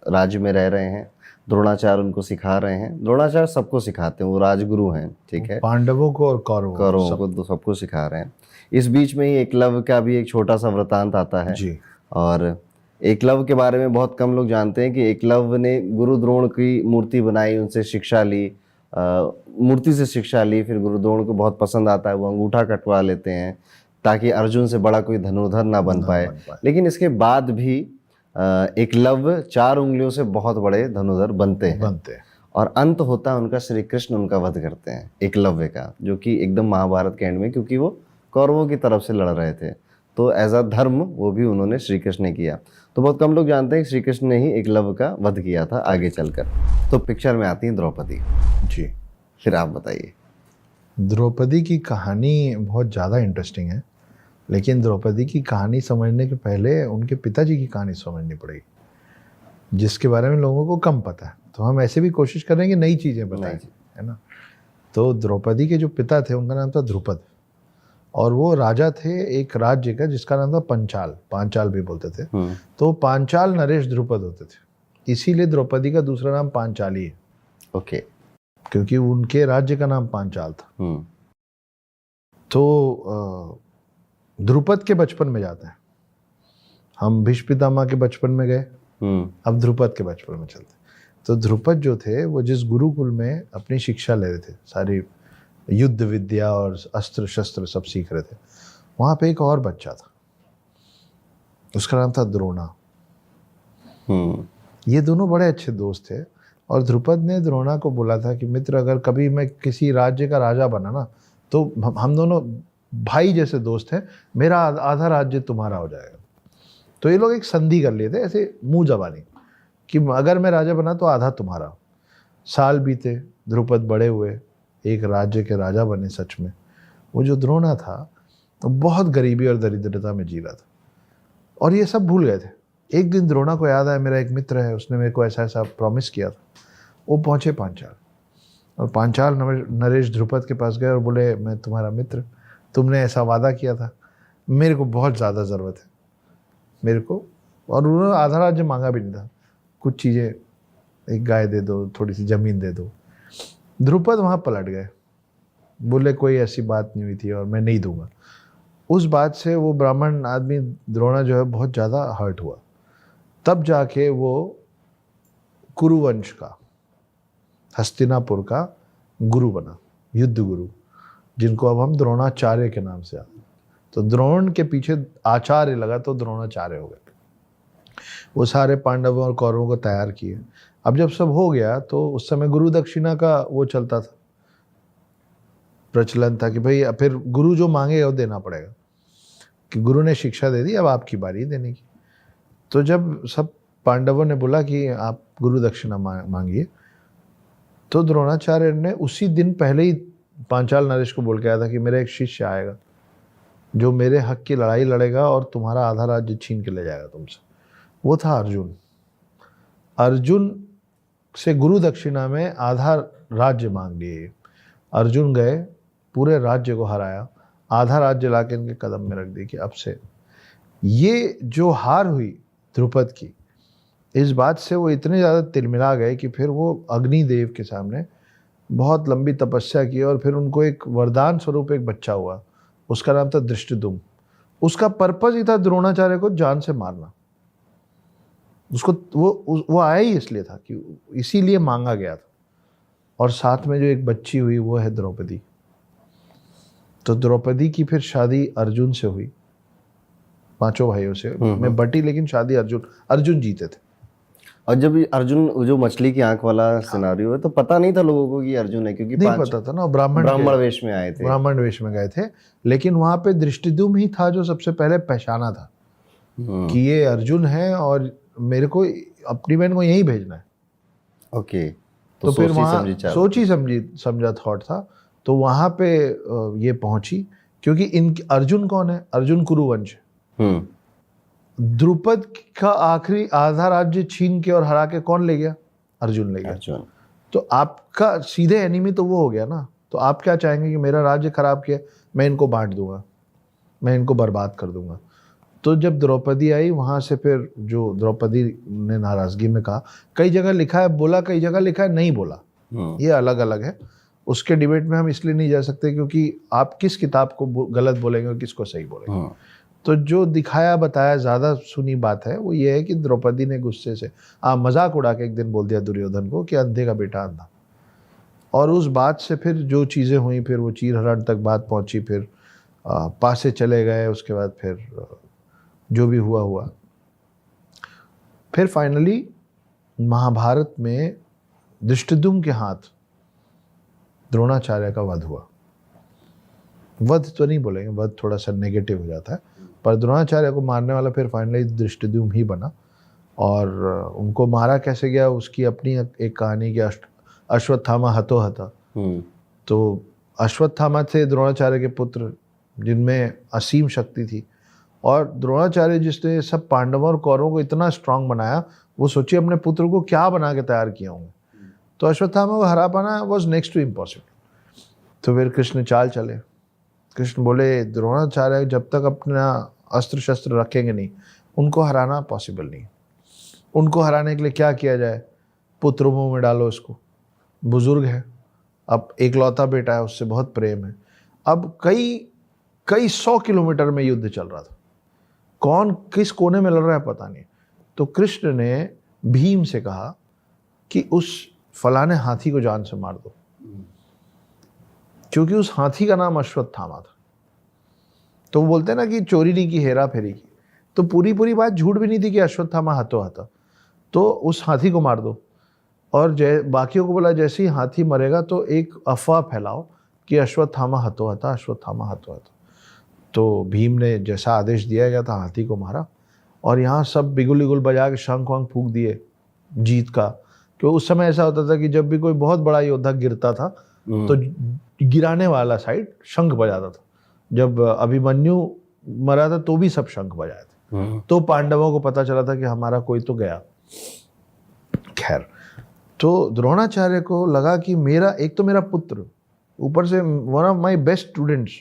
राज्य में रह रहे हैं। द्रोणाचार्य उनको सिखा रहे हैं। द्रोणाचार्य सबको सिखाते हैं, वो राजगुरु हैं, ठीक है। पांडवों को और कौरवों को तो सबको सिखा रहे हैं। इस बीच में ही एकलव्य का भी एक छोटा सा वृतांत आता है जी। और एकलव्य के बारे में बहुत कम लोग जानते हैं कि एकलव्य ने गुरु द्रोण की मूर्ति बनाई, उनसे शिक्षा ली, मूर्ति से शिक्षा ली। फिर गुरु द्रोण को बहुत पसंद आता है, वो अंगूठा कटवा लेते हैं ताकि अर्जुन से बड़ा कोई धनुर्धर ना बन पाए। लेकिन इसके बाद भी एकलव्य 4 उंगलियों से बहुत बड़े धनुर्धर बनते हैं। और अंत होता है उनका, श्री कृष्ण उनका वध करते हैं एकलव्य का, जो कि एकदम महाभारत के एंड में, क्योंकि वो कौरवों की तरफ से लड़ रहे थे, तो एज अ धर्म वो भी उन्होंने श्री कृष्ण ने किया। तो बहुत कम लोग जानते हैं कि श्री कृष्ण ने ही एकलव्य का वध किया था आगे चलकर। तो पिक्चर में आती है द्रौपदी जी। फिर आप बताइए। द्रौपदी की कहानी बहुत ज़्यादा इंटरेस्टिंग है, लेकिन द्रौपदी की कहानी समझने के पहले उनके पिताजी की कहानी समझनी पड़ेगी, जिसके बारे में लोगों को कम पता है। तो हम ऐसे भी कोशिश करेंगे नई चीज़ें बताएं, है ना। तो द्रौपदी के जो पिता थे उनका नाम था द्रुपद, और वो राजा थे एक राज्य का जिसका नाम था पंचाल, पांचाल भी बोलते थे। तो पांचाल नरेश द्रुपद होते थे, इसीलिए द्रौपदी का दूसरा नाम पांचाली है। ओके। क्योंकि उनके राज्य का नाम पांचाल था। तो द्रुपद के बचपन में जाते हैं हम, भीष्म पितामह के बचपन में गए, अब द्रुपद के बचपन में चलते। तो द्रुपद जो थे वो जिस गुरुकुल में अपनी शिक्षा ले रहे थे, सारी युद्ध विद्या और अस्त्र शस्त्र सब सीख रहे थे, वहाँ पे एक और बच्चा था, उसका नाम था द्रोणा। ये दोनों बड़े अच्छे दोस्त थे, और द्रुपद ने द्रोणा को बोला था कि मित्र, अगर कभी मैं किसी राज्य का राजा बना ना, तो हम दोनों भाई जैसे दोस्त हैं, मेरा आधा राज्य तुम्हारा हो जाएगा। तो ये लोग एक संधि कर लिए थे, ऐसे मुंह जबानी, कि अगर मैं राजा बना तो आधा तुम्हारा। साल बीते, द्रुपद बड़े हुए, एक राज्य के राजा बने सच में। वो जो द्रोणा था तो बहुत गरीबी और दरिद्रता में जी रहा था, और ये सब भूल गए थे। एक दिन द्रोणा को याद आया, मेरा एक मित्र है, उसने मेरे को ऐसा ऐसा प्रॉमिस किया था। वो पहुँचे पांचाल, और पांचाल नरेश द्रुपद के पास गए और बोले, मैं तुम्हारा मित्र, तुमने ऐसा वादा किया था, मेरे को बहुत ज़्यादा ज़रूरत है मेरे को। और उन्होंने आधा राज्य मांगा भी नहीं था, कुछ चीज़ें, एक गाय दे दो, थोड़ी सी ज़मीन दे दो। द्रुपद वहाँ पलट गए, बोले कोई ऐसी बात नहीं हुई थी और मैं नहीं दूंगा। उस बात से वो ब्राह्मण आदमी द्रोणा जो है बहुत ज़्यादा हर्ट हुआ। तब जाके वो कुरुवंश का, हस्तिनापुर का गुरु बना, युद्ध गुरु, जिनको अब हम द्रोणाचार्य के नाम से आते। तो द्रोण के पीछे आचार्य लगा तो द्रोणाचार्य हो गए। वो सारे पांडवों और कौरवों को तैयार किए। अब जब सब हो गया तो उस समय गुरु दक्षिणा का वो चलता था, प्रचलन था कि भाई फिर गुरु जो मांगे वो देना पड़ेगा, कि गुरु ने शिक्षा दे दी, अब आपकी बारी देने की। तो जब सब पांडवों ने बोला कि आप गुरु दक्षिणा मांगिए, तो द्रोणाचार्य ने उसी दिन पहले ही पांचाल नरेश को बोल के आया था कि मेरा एक शिष्य आएगा जो मेरे हक की लड़ाई लड़ेगा और तुम्हारा आधा राज्य छीन के ले जाएगा तुमसे। वो था अर्जुन। अर्जुन से गुरु दक्षिणा में आधा राज्य मांग लिए। अर्जुन गए, पूरे राज्य को हराया, आधा राज्य लाके इनके कदम में रख दी कि अब से। ये जो हार हुई द्रुपद की, इस बात से वो इतने ज़्यादा तिलमिला गए कि फिर वो अग्निदेव के सामने बहुत लंबी तपस्या की, और फिर उनको एक वरदान स्वरूप एक बच्चा हुआ, उसका नाम था धृष्टद्युम्न। उसका पर्पज ही था द्रोणाचार्य को जान से मारना। उसको वो आया ही इसलिए था कि इसीलिए मांगा गया था। और साथ में जो एक बच्ची हुई वो है द्रौपदी। तो द्रौपदी की फिर शादी अर्जुन से हुई, 5 भाइयों से में बटी, लेकिन शादी अर्जुन जीते थे। और जब अर्जुन जो मछली की आंख वाला सिनारियो है, तो पता नहीं था लोगों को कि अर्जुन है, क्योंकि नहीं पता था ना, ब्राह्मण वेश में आए थे, ब्राह्मण वेश में गए थे। लेकिन वहां पे धृष्टद्युम्न ही था जो सबसे पहले पहचाना था कि ये अर्जुन है और मेरे को अपनी बहन को यहीं भेजना है। ओके। तो फिर वहाँ सोची समझा थॉट था। तो वहां पे ये पहुंची, क्योंकि अर्जुन कौन है? अर्जुन कुरुवंश। द्रुपद का आखिरी आधा राज्य छीन के और हरा के कौन ले गया? अर्जुन ले गया। अर्जुन। तो आपका सीधे एनिमी तो वो हो गया ना। तो आप क्या चाहेंगे कि मेरा राज्य खराब किया, मैं इनको बांट दूंगा, मैं इनको बर्बाद कर दूंगा। तो जब द्रौपदी आई वहां से फिर जो द्रौपदी ने नाराजगी में कहा, कई जगह लिखा है बोला, कई जगह लिखा है नहीं बोला, ये अलग अलग है। उसके डिबेट में हम इसलिए नहीं जा सकते क्योंकि आप किस किताब को गलत बोलेंगे और किसको सही बोलेंगे। तो जो दिखाया बताया ज़्यादा सुनी बात है वो ये है कि द्रौपदी ने गुस्से से मजाक उड़ा के एक दिन बोल दिया दुर्योधन को कि अंधे का बेटा अंधा। और उस बात से फिर जो चीज़ें हुई, फिर वो चीरहरण तक बात पहुंची, फिर पासे चले गए, उसके बाद फिर जो भी हुआ। फिर फाइनली महाभारत में धृष्टद्युम्न के हाथ द्रोणाचार्य का वध हुआ। वध तो नहीं बोलेंगे, वध थोड़ा सा नेगेटिव हो जाता है, पर द्रोणाचार्य को मारने वाला फिर फाइनली धृष्टद्युम्न ही बना। और उनको मारा कैसे गया उसकी अपनी एक कहानी कि अश्वत्थामा हतो हता। तो अश्वत्थामा थे द्रोणाचार्य के पुत्र जिनमें असीम शक्ति थी, और द्रोणाचार्य जिसने सब पांडवों और कौरवों को इतना स्ट्रांग बनाया, वो सोचिए अपने पुत्र को क्या बना के तैयार किया होंगे। तो अश्वत्थामा को हरा पाना वॉज नेक्स्ट टू इम्पॉसिबल। तो फिर कृष्ण चाल चले। कृष्ण बोले द्रोणाचार्य जब तक अपना अस्त्र शस्त्र रखेंगे नहीं, उनको हराना पॉसिबल नहीं। उनको हराने के लिए क्या किया जाए? पुत्र मुंह में डालो उसको, बुजुर्ग है, अब एकलौता बेटा है, उससे बहुत प्रेम है। अब कई 100 किलोमीटर में युद्ध चल रहा था, कौन किस कोने में लड़ रहा है पता नहीं। तो कृष्ण ने भीम से कहा कि उस फलाने हाथी को जान से मार दो, क्योंकि उस हाथी का नाम अश्वत्थामा था। तो वो बोलते हैं ना कि चोरी नहीं की, हेरा फेरी की। तो पूरी बात झूठ भी नहीं थी कि अश्वत्थामा हतो हता। तो उस हाथी को मार दो। और बाकियों को बोला जैसे ही हाथी मरेगा तो एक अफवाह फैलाओ कि अश्वत्थामा हतो हता, अश्वत्थामा हतो हता। तो भीम ने जैसा आदेश दिया गया था हाथी को मारा। और यहाँ सब बिगुल बिगुल बजा के शंख वंख फूंक दिए जीत का। क्योंकि उस समय ऐसा होता था कि जब भी कोई बहुत बड़ा योद्धा गिरता था तो गिराने वाला साइड शंख बजाता था। जब अभिमन्यु मरा था तो भी सब शंख बजाए थे। तो पांडवों को पता चला था कि हमारा कोई तो गया। खैर, तो द्रोणाचार्य को लगा कि मेरा एक तो मेरा पुत्र, ऊपर से one of my best students,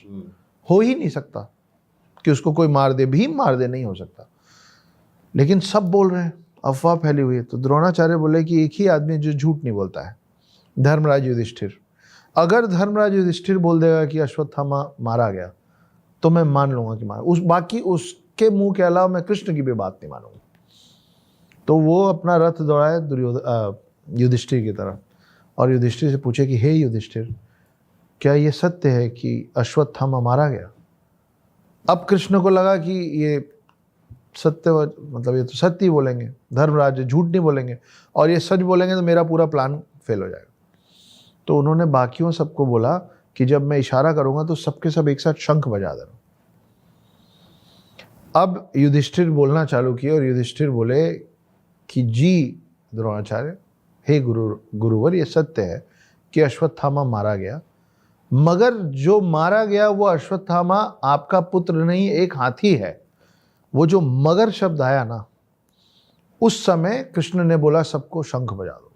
हो ही नहीं सकता कि उसको कोई मार दे, भीम मार दे, नहीं हो सकता। लेकिन सब बोल रहे हैं, अफवाह फैली हुई है। तो द्रोणाचार्य बोले कि एक ही आदमी जो झूठ नहीं बोलता है, धर्मराज युधिष्ठिर। अगर धर्मराज युधिष्ठिर बोल देगा कि अश्वत्थामा मारा गया तो मैं मान लूंगा कि मारा, बाकी उसके मुंह के अलावा मैं कृष्ण की भी बात नहीं मानूंगा। तो वो अपना रथ दौड़ाए युधिष्ठिर की तरफ और युधिष्ठिर से पूछे कि हे युधिष्ठिर, क्या ये सत्य है कि अश्वत्थामा मारा गया? अब कृष्ण को लगा कि ये सत्य, मतलब ये तो सत्य ही बोलेंगे, धर्मराज झूठ नहीं बोलेंगे, और ये सच बोलेंगे तो मेरा पूरा प्लान फेल हो जाएगा। तो उन्होंने बाकियों सबको बोला कि जब मैं इशारा करूंगा तो सबके सब एक साथ शंख बजा देना। अब युधिष्ठिर बोलना चालू किया और युधिष्ठिर बोले कि जी द्रोणाचार्य, हे गुरुवर, ये सत्य है कि अश्वत्थामा मारा गया, मगर जो मारा गया वो अश्वत्थामा आपका पुत्र नहीं, एक हाथी है। वो जो मगर शब्द आया ना, उस समय कृष्ण ने बोला सबको शंख बजा दो,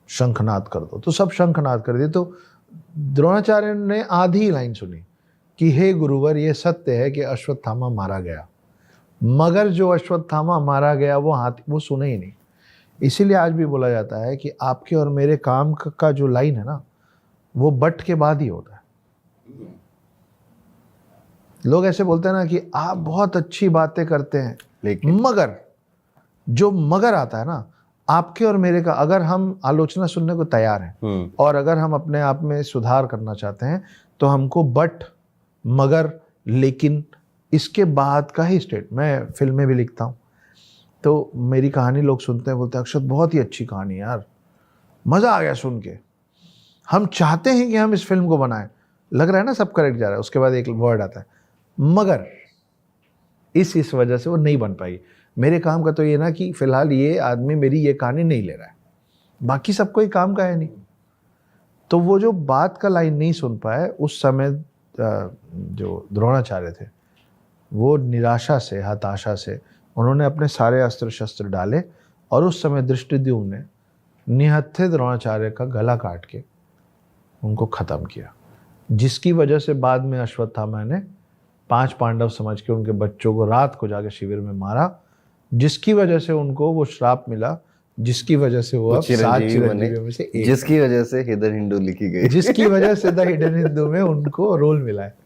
शंखनाद कर दो। तो सब शंखनाद कर दिए। तो द्रोणाचार्य ने आधी लाइन सुनी कि हे गुरुवर, ये सत्य है कि अश्वत्थामा मारा गया, मगर जो अश्वत्थामा मारा गया वो हाथी, वो सुने ही नहीं। इसीलिए आज भी बोला जाता है कि आपके और मेरे काम का जो लाइन है ना, वो बट के बाद ही होता है। लोग ऐसे बोलते हैं ना कि आप बहुत अच्छी बातें करते हैं, लेकिन मगर जो मगर आता है ना आपके और मेरे का, अगर हम आलोचना सुनने को तैयार हैं और अगर हम अपने आप में सुधार करना चाहते हैं तो हमको बट, मगर, लेकिन इसके बाद का ही स्टेट। मैं फिल्में भी लिखता हूँ तो मेरी कहानी लोग सुनते हैं, बोलते हैं अक्षत बहुत ही अच्छी कहानी है यार, मज़ा आ गया सुन के, हम चाहते हैं कि हम इस फिल्म को बनाएं। लग रहा है ना सब करेक्ट जा रहा है। उसके बाद एक वर्ड आता है मगर, इस वजह से वो नहीं बन पाई। मेरे काम का तो ये ना कि फिलहाल ये आदमी मेरी ये कहानी नहीं ले रहा है, बाकी सब कोई काम का है नहीं। तो वो जो बात का लाइन नहीं सुन पाए, उस समय जो द्रोणाचार्य थे वो निराशा से, हताशा से उन्होंने अपने सारे अस्त्र शस्त्र डाले और उस समय धृष्टद्युम्न ने निहत्थे द्रोणाचार्य का गला काट के उनको खत्म किया, जिसकी वजह से बाद में अश्वत्थामा ने 5 पांडव समझ के उनके बच्चों को रात को जाके शिविर में मारा, जिसकी वजह से उनको वो श्राप मिला, जिसकी वजह से वो अब 7 चिरंजीवियों में से एक, जिसकी वजह से हिडन हिंदू लिखी गई, जिसकी वजह से द हिडन हिंदू में उनको रोल मिला है।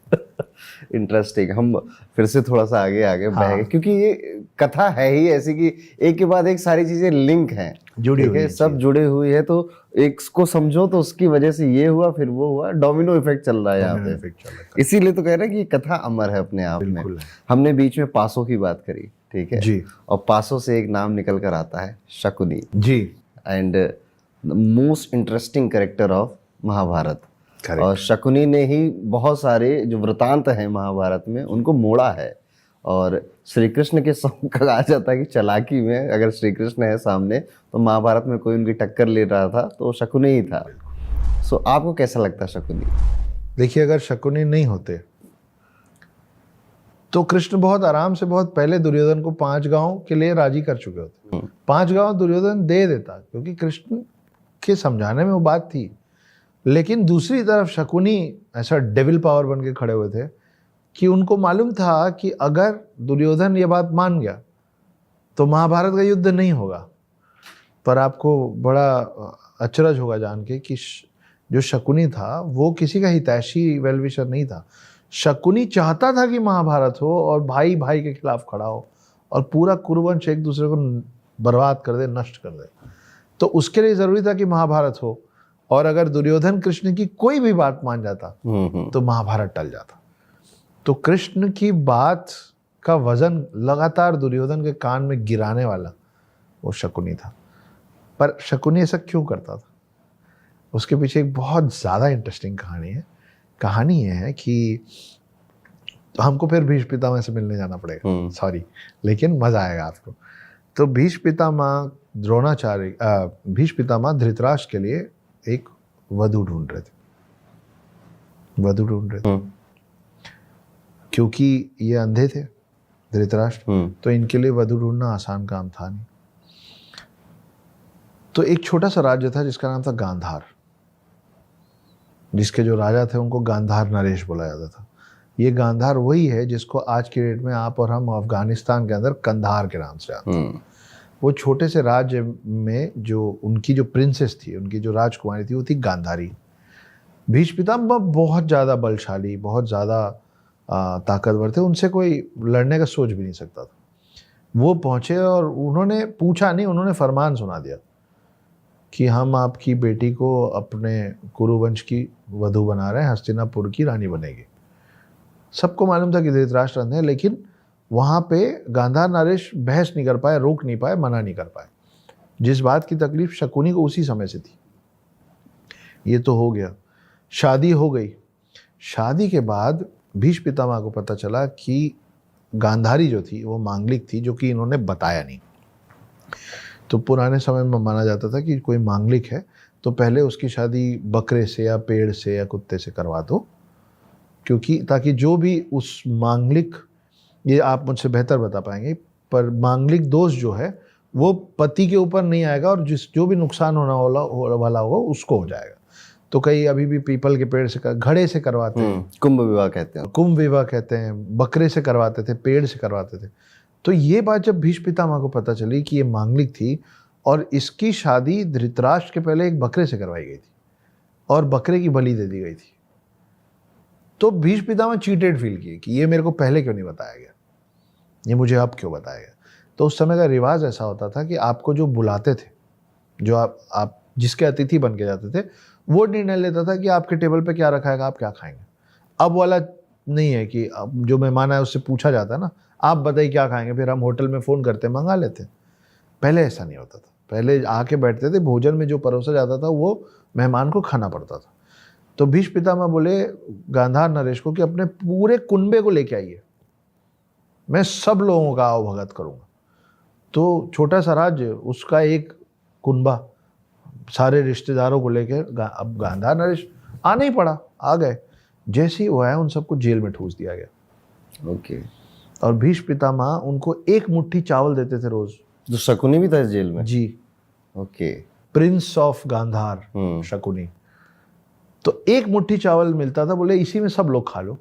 इंटरेस्टिंग। हम फिर से थोड़ा सा आगे बह गए, क्योंकि ये कथा है ही ऐसी कि एक के बाद एक सारी चीजें लिंक हैं, जुड़ी हुई है, सब जुड़े हुए हैं। तो एक को समझो तो उसकी वजह से ये हुआ, फिर वो हुआ, डोमिनो इफेक्ट चल रहा है यहाँ पे। इसीलिए तो कह रहे हैं कि ये कथा अमर है अपने आप में। हमने बीच में पासों की बात करी, ठीक है जी, और पासों से एक नाम निकल कर आता है Shakuni ji, and most interesting character of Mahabharat. Correct. और शकुनी ने ही बहुत सारे जो वृतांत हैं महाभारत में उनको मोड़ा है। और श्री कृष्ण के संग कहा जाता है कि चालाकी में अगर श्री कृष्ण है सामने तो महाभारत में कोई उनकी टक्कर ले रहा था तो शकुनी ही था। सो आपको कैसा लगता है शकुनी? देखिए, अगर शकुनी नहीं होते तो कृष्ण बहुत आराम से बहुत पहले दुर्योधन को 5 गांव के लिए राजी कर चुके होते। 5 गांव दुर्योधन दे देता, क्योंकि कृष्ण के समझाने में वो बात थी। लेकिन दूसरी तरफ शकुनी ऐसा डेविल पावर बन के खड़े हुए थे कि उनको मालूम था कि अगर दुर्योधन ये बात मान गया तो महाभारत का युद्ध नहीं होगा। पर आपको बड़ा अचरज होगा जान के कि जो शकुनी था वो किसी का हितैषी वेलविशर नहीं था। शकुनी चाहता था कि महाभारत हो और भाई भाई के खिलाफ खड़ा हो और पूरा कुरुवंश एक दूसरे को बर्बाद कर दे, नष्ट कर दे। तो उसके लिए जरूरी था कि महाभारत हो, और अगर दुर्योधन कृष्ण की कोई भी बात मान जाता तो महाभारत टल जाता। तो कृष्ण की बात का वजन लगातार दुर्योधन के कान में गिराने वाला वो शकुनी था। पर शकुनी ऐसा क्यों करता था, उसके पीछे एक बहुत ज़्यादा इंटरेस्टिंग कहानी है। कहानी ये है कि हमको फिर भीष्म पितामह से मिलने जाना पड़ेगा, सॉरी, लेकिन मज़ा आएगा आपको। तो भीष्म पितामह द्रोणाचार्य, भीष्म पितामह धृतराष्ट्र के लिए एक वधू ढूंढ रहे थे, क्योंकि ये अंधे थे धृतराष्ट्र, तो इनके लिए वधू ढूंढना आसान काम था नहीं। तो एक छोटा सा राज्य था जिसका नाम था गांधार, जिसके जो राजा थे उनको गांधार नरेश बोला जाता था। ये गांधार वही है जिसको आज की डेट में आप और हम अफगानिस्तान के अंदर कंधार के नाम से जानते हैं। वो छोटे से राज्य में जो उनकी जो प्रिंसेस थी, उनकी जो राजकुमारी थी, वो थी गांधारी। भीष्म पितामह बहुत ज़्यादा बलशाली, बहुत ज़्यादा ताकतवर थे, उनसे कोई लड़ने का सोच भी नहीं सकता था। वो पहुँचे और उन्होंने पूछा नहीं, उन्होंने फरमान सुना दिया कि हम आपकी बेटी को अपने कुरुवंश की वधू बना रहे हैं, हस्तिनापुर की रानी बनेगी। सबको मालूम था कि धृतराष्ट्र अंधे हैं, लेकिन वहाँ पे गांधार नरेश बहस नहीं कर पाए, रोक नहीं पाए, मना नहीं कर पाए, जिस बात की तकलीफ शकुनी को उसी समय से थी। ये तो हो गया, शादी हो गई। शादी के बाद भीष्म पितामह को पता चला कि गांधारी जो थी वो मांगलिक थी, जो कि इन्होंने बताया नहीं। तो पुराने समय में माना जाता था कि कोई मांगलिक है तो पहले उसकी शादी बकरे से या पेड़ से या कुत्ते से करवा दो, क्योंकि ताकि जो भी उस मांगलिक, ये आप मुझसे बेहतर बता पाएंगे, पर मांगलिक दोष जो है वो पति के ऊपर नहीं आएगा और जो भी नुकसान होना वाला होगा उसको हो जाएगा। तो कई अभी भी पीपल के पेड़ से, घड़े से करवाते हैं, कुंभ विवाह कहते हैं, कुंभ विवाह कहते हैं, बकरे से करवाते थे, पेड़ से करवाते थे। तो ये बात जब भीष्म पितामह को पता चली कि ये मांगलिक थी और इसकी शादी धृतराष्ट्र के पहले एक बकरे से करवाई गई थी और बकरे की बलि दे दी गई थी, तो भीष्म पितामह चीटेड फील किए कि ये मेरे को पहले क्यों नहीं बताया गया, ये मुझे अब क्यों बताया गया। तो उस समय का रिवाज ऐसा होता था कि आपको जो बुलाते थे, जो आप जिसके अतिथि बन के जाते थे, वो निर्णय लेता था कि आपके टेबल पे क्या रखा है, आप क्या खाएंगे। अब वाला नहीं है कि अब जो मेहमान है उससे पूछा जाता है ना, आप बताइए क्या खाएंगे, फिर हम होटल में फ़ोन करते मंगा लेते। पहले ऐसा नहीं होता था, पहले आके बैठते थे, भोजन में जो परोसा जाता था वो मेहमान को खाना पड़ता था। तो भीष्म पितामह बोले गांधार नरेश को कि अपने पूरे कुनबे को लेके आइए, मैं सब लोगों का आवभगत करूँगा। तो छोटा सा राज्य, उसका एक कुनबा, सारे रिश्तेदारों को लेकर अब गांधार नरेश आना ही पड़ा, आ गए। जैसे ही वो आया उन सबको जेल में ठूस दिया गया। ओके। और भीष्म पितामह उनको एक मुट्ठी चावल देते थे रोज। जो शकुनी भी था इस जेल में? जी, okay. Prince of Gandhar Shakuni. तो एक मुट्ठी चावल मिलता था, बोले इसी में सब लोग खा लो।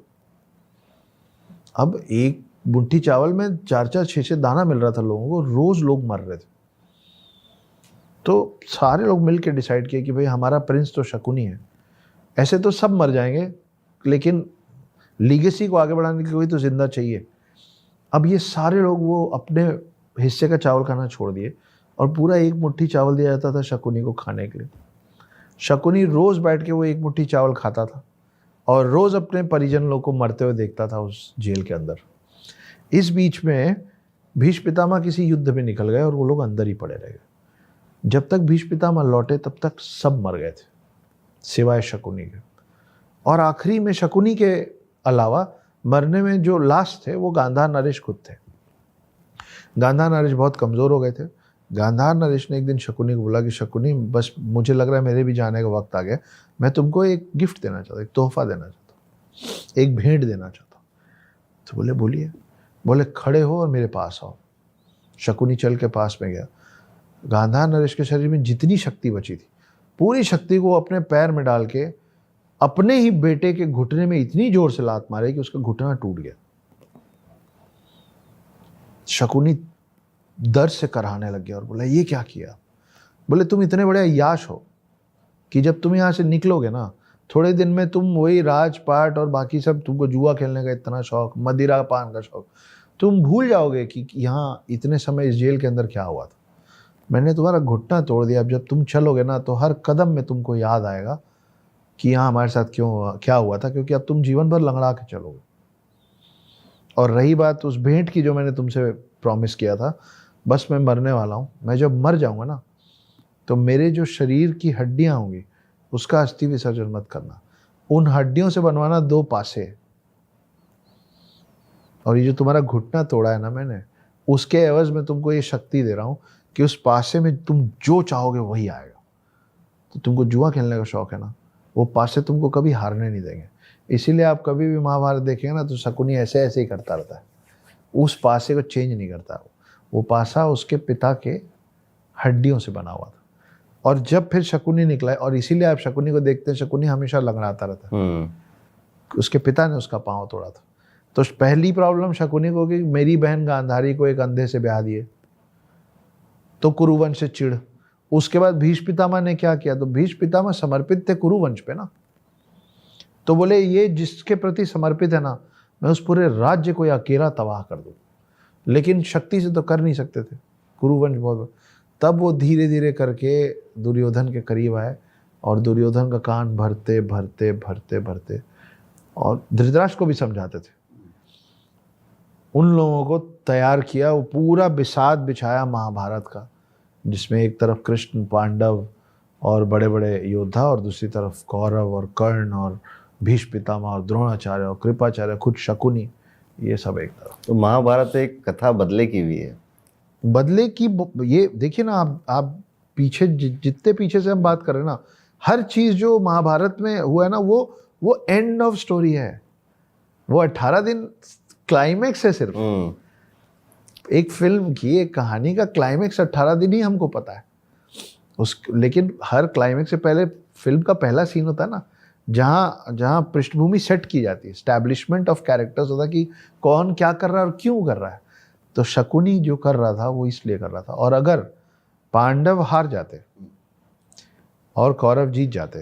अब एक मुट्ठी चावल में 4-4, 6-6 दाना मिल रहा था लोगों को, रोज लोग मर रहे थे। तो सारे लोग मिलकर डिसाइड किया कि भाई हमारा प्रिंस तो शकुनी है, ऐसे तो सब मर जाएंगे लेकिन लीगेसी को आगे बढ़ाने के लिए कोई तो जिंदा चाहिए। अब ये सारे लोग वो अपने हिस्से का चावल खाना छोड़ दिए और पूरा एक मुट्ठी चावल दिया जाता था शकुनी को खाने के लिए। शकुनी रोज बैठ के वो एक मुट्ठी चावल खाता था और रोज अपने परिजन लोग को मरते हुए देखता था उस जेल के अंदर। इस बीच में भीष्म पितामह किसी युद्ध में निकल गए और वो लोग अंदर ही पड़े रह गए। जब तक भीष्म पितामह लौटे तब तक सब मर गए थे सिवाय शकुनी के। और आखिरी में शकुनी के अलावा मरने में जो लास्ट थे वो गांधार नरेश खुद थे। गांधार नरेश बहुत कमज़ोर हो गए थे। गांधार नरेश ने एक दिन शकुनी को बोला कि शकुनी, बस मुझे लग रहा है मेरे भी जाने का वक्त आ गया, मैं तुमको एक गिफ्ट देना चाहता हूँ, एक तोहफा देना चाहता हूँ, एक भेंट देना चाहता हूँ। तो बोले बोलिए। बोले खड़े हो और मेरे पास आओ। शकुनी चल के पास में गया। गांधार नरेश के शरीर में जितनी शक्ति बची थी पूरी शक्ति को अपने पैर में डाल के अपने ही बेटे के घुटने में इतनी जोर से लात मारे कि उसका घुटना टूट गया। शकुनी दर्द से कराहने लग गया और बोला ये क्या किया? बोले तुम इतने बड़े अय्याश हो कि जब तुम यहाँ से निकलोगे ना, थोड़े दिन में तुम वही राजपाट और बाकी सब, तुमको जुआ खेलने का इतना शौक, मदिरा पान का शौक, तुम भूल जाओगे कि यहाँ इतने समय इस जेल के अंदर क्या हुआ था। मैंने तुम्हारा घुटना तोड़ दिया। अब जब तुम चलोगे ना तो हर कदम में तुमको याद आएगा कि यहाँ हमारे साथ क्या हुआ था, क्योंकि अब तुम जीवन भर लंगड़ा के चलोगे। और रही बात उस भेंट की जो मैंने तुमसे प्रॉमिस किया था, बस मैं मरने वाला हूँ। मैं जब मर जाऊँगा ना तो मेरे जो शरीर की हड्डियाँ होंगी उसका अस्थि विसर्जन मत करना। उन हड्डियों से बनवाना 2 पासे। और ये जो तुम्हारा घुटना तोड़ा है ना मैंने, उसके एवज में तुमको ये शक्ति दे रहा हूँ कि उस पासे में तुम जो चाहोगे वही आएगा। तो तुमको जुआ खेलने का शौक है ना, वो पासे तुमको कभी हारने नहीं देंगे। इसीलिए आप कभी भी महाभारत देखेंगे ना तो शकुनी ऐसे ऐसे ही करता रहता है, उस पासे को चेंज नहीं करता। वो पासा उसके पिता के हड्डियों से बना हुआ था। और जब फिर शकुनी निकला, और इसीलिए आप शकुनी को देखते हैं, शकुनी हमेशा लंगड़ाता रहता है। उसके पिता ने उसका पाँव तोड़ा था। तो पहली प्रॉब्लम शकुनी को कि मेरी बहन गांधारी को एक अंधे से ब्याह दिए, तो कुरुवंश से चिढ़। उसके बाद भीष्म पितामह ने क्या किया, तो भीष्म पितामह समर्पित थे कुरुवंश पे ना, तो बोले ये जिसके प्रति समर्पित है ना, मैं उस पूरे राज्य को अकेला तबाह कर दूं। लेकिन शक्ति से तो कर नहीं सकते थे, कुरुवंश बहुत। तब वो धीरे धीरे करके दुर्योधन के करीब आए और दुर्योधन का कान भरते भरते भरते भरते और धृतराष्ट्र को भी समझाते थे, उन लोगों को तैयार किया। वो पूरा बिसात बिछाया महाभारत का, जिसमें एक तरफ कृष्ण, पांडव और बड़े बड़े योद्धा, और दूसरी तरफ कौरव और कर्ण और भीष्म पितामह और द्रोणाचार्य और कृपाचार्य, खुद शकुनी, ये सब एक तरफ। तो महाभारत एक कथा बदले की भी है। बदले की ये देखिए ना, आप पीछे जितने पीछे से हम बात कर रहे हैं ना, हर चीज जो महाभारत में हुआ है ना, वो एंड ऑफ स्टोरी है। वो 18 दिन क्लाइमेक्स है सिर्फ। एक फिल्म की, एक कहानी का क्लाइमेक्स 18 दिन ही हमको पता है लेकिन हर क्लाइमेक्स से पहले फिल्म का पहला सीन होता है ना, जहाँ पृष्ठभूमि सेट की जाती है, एस्टैब्लिशमेंट ऑफ कैरेक्टर्स होता है कि कौन क्या कर रहा है और क्यों कर रहा है। तो शकुनी जो कर रहा था वो इसलिए कर रहा था। और अगर पांडव हार जाते और कौरव जीत जाते,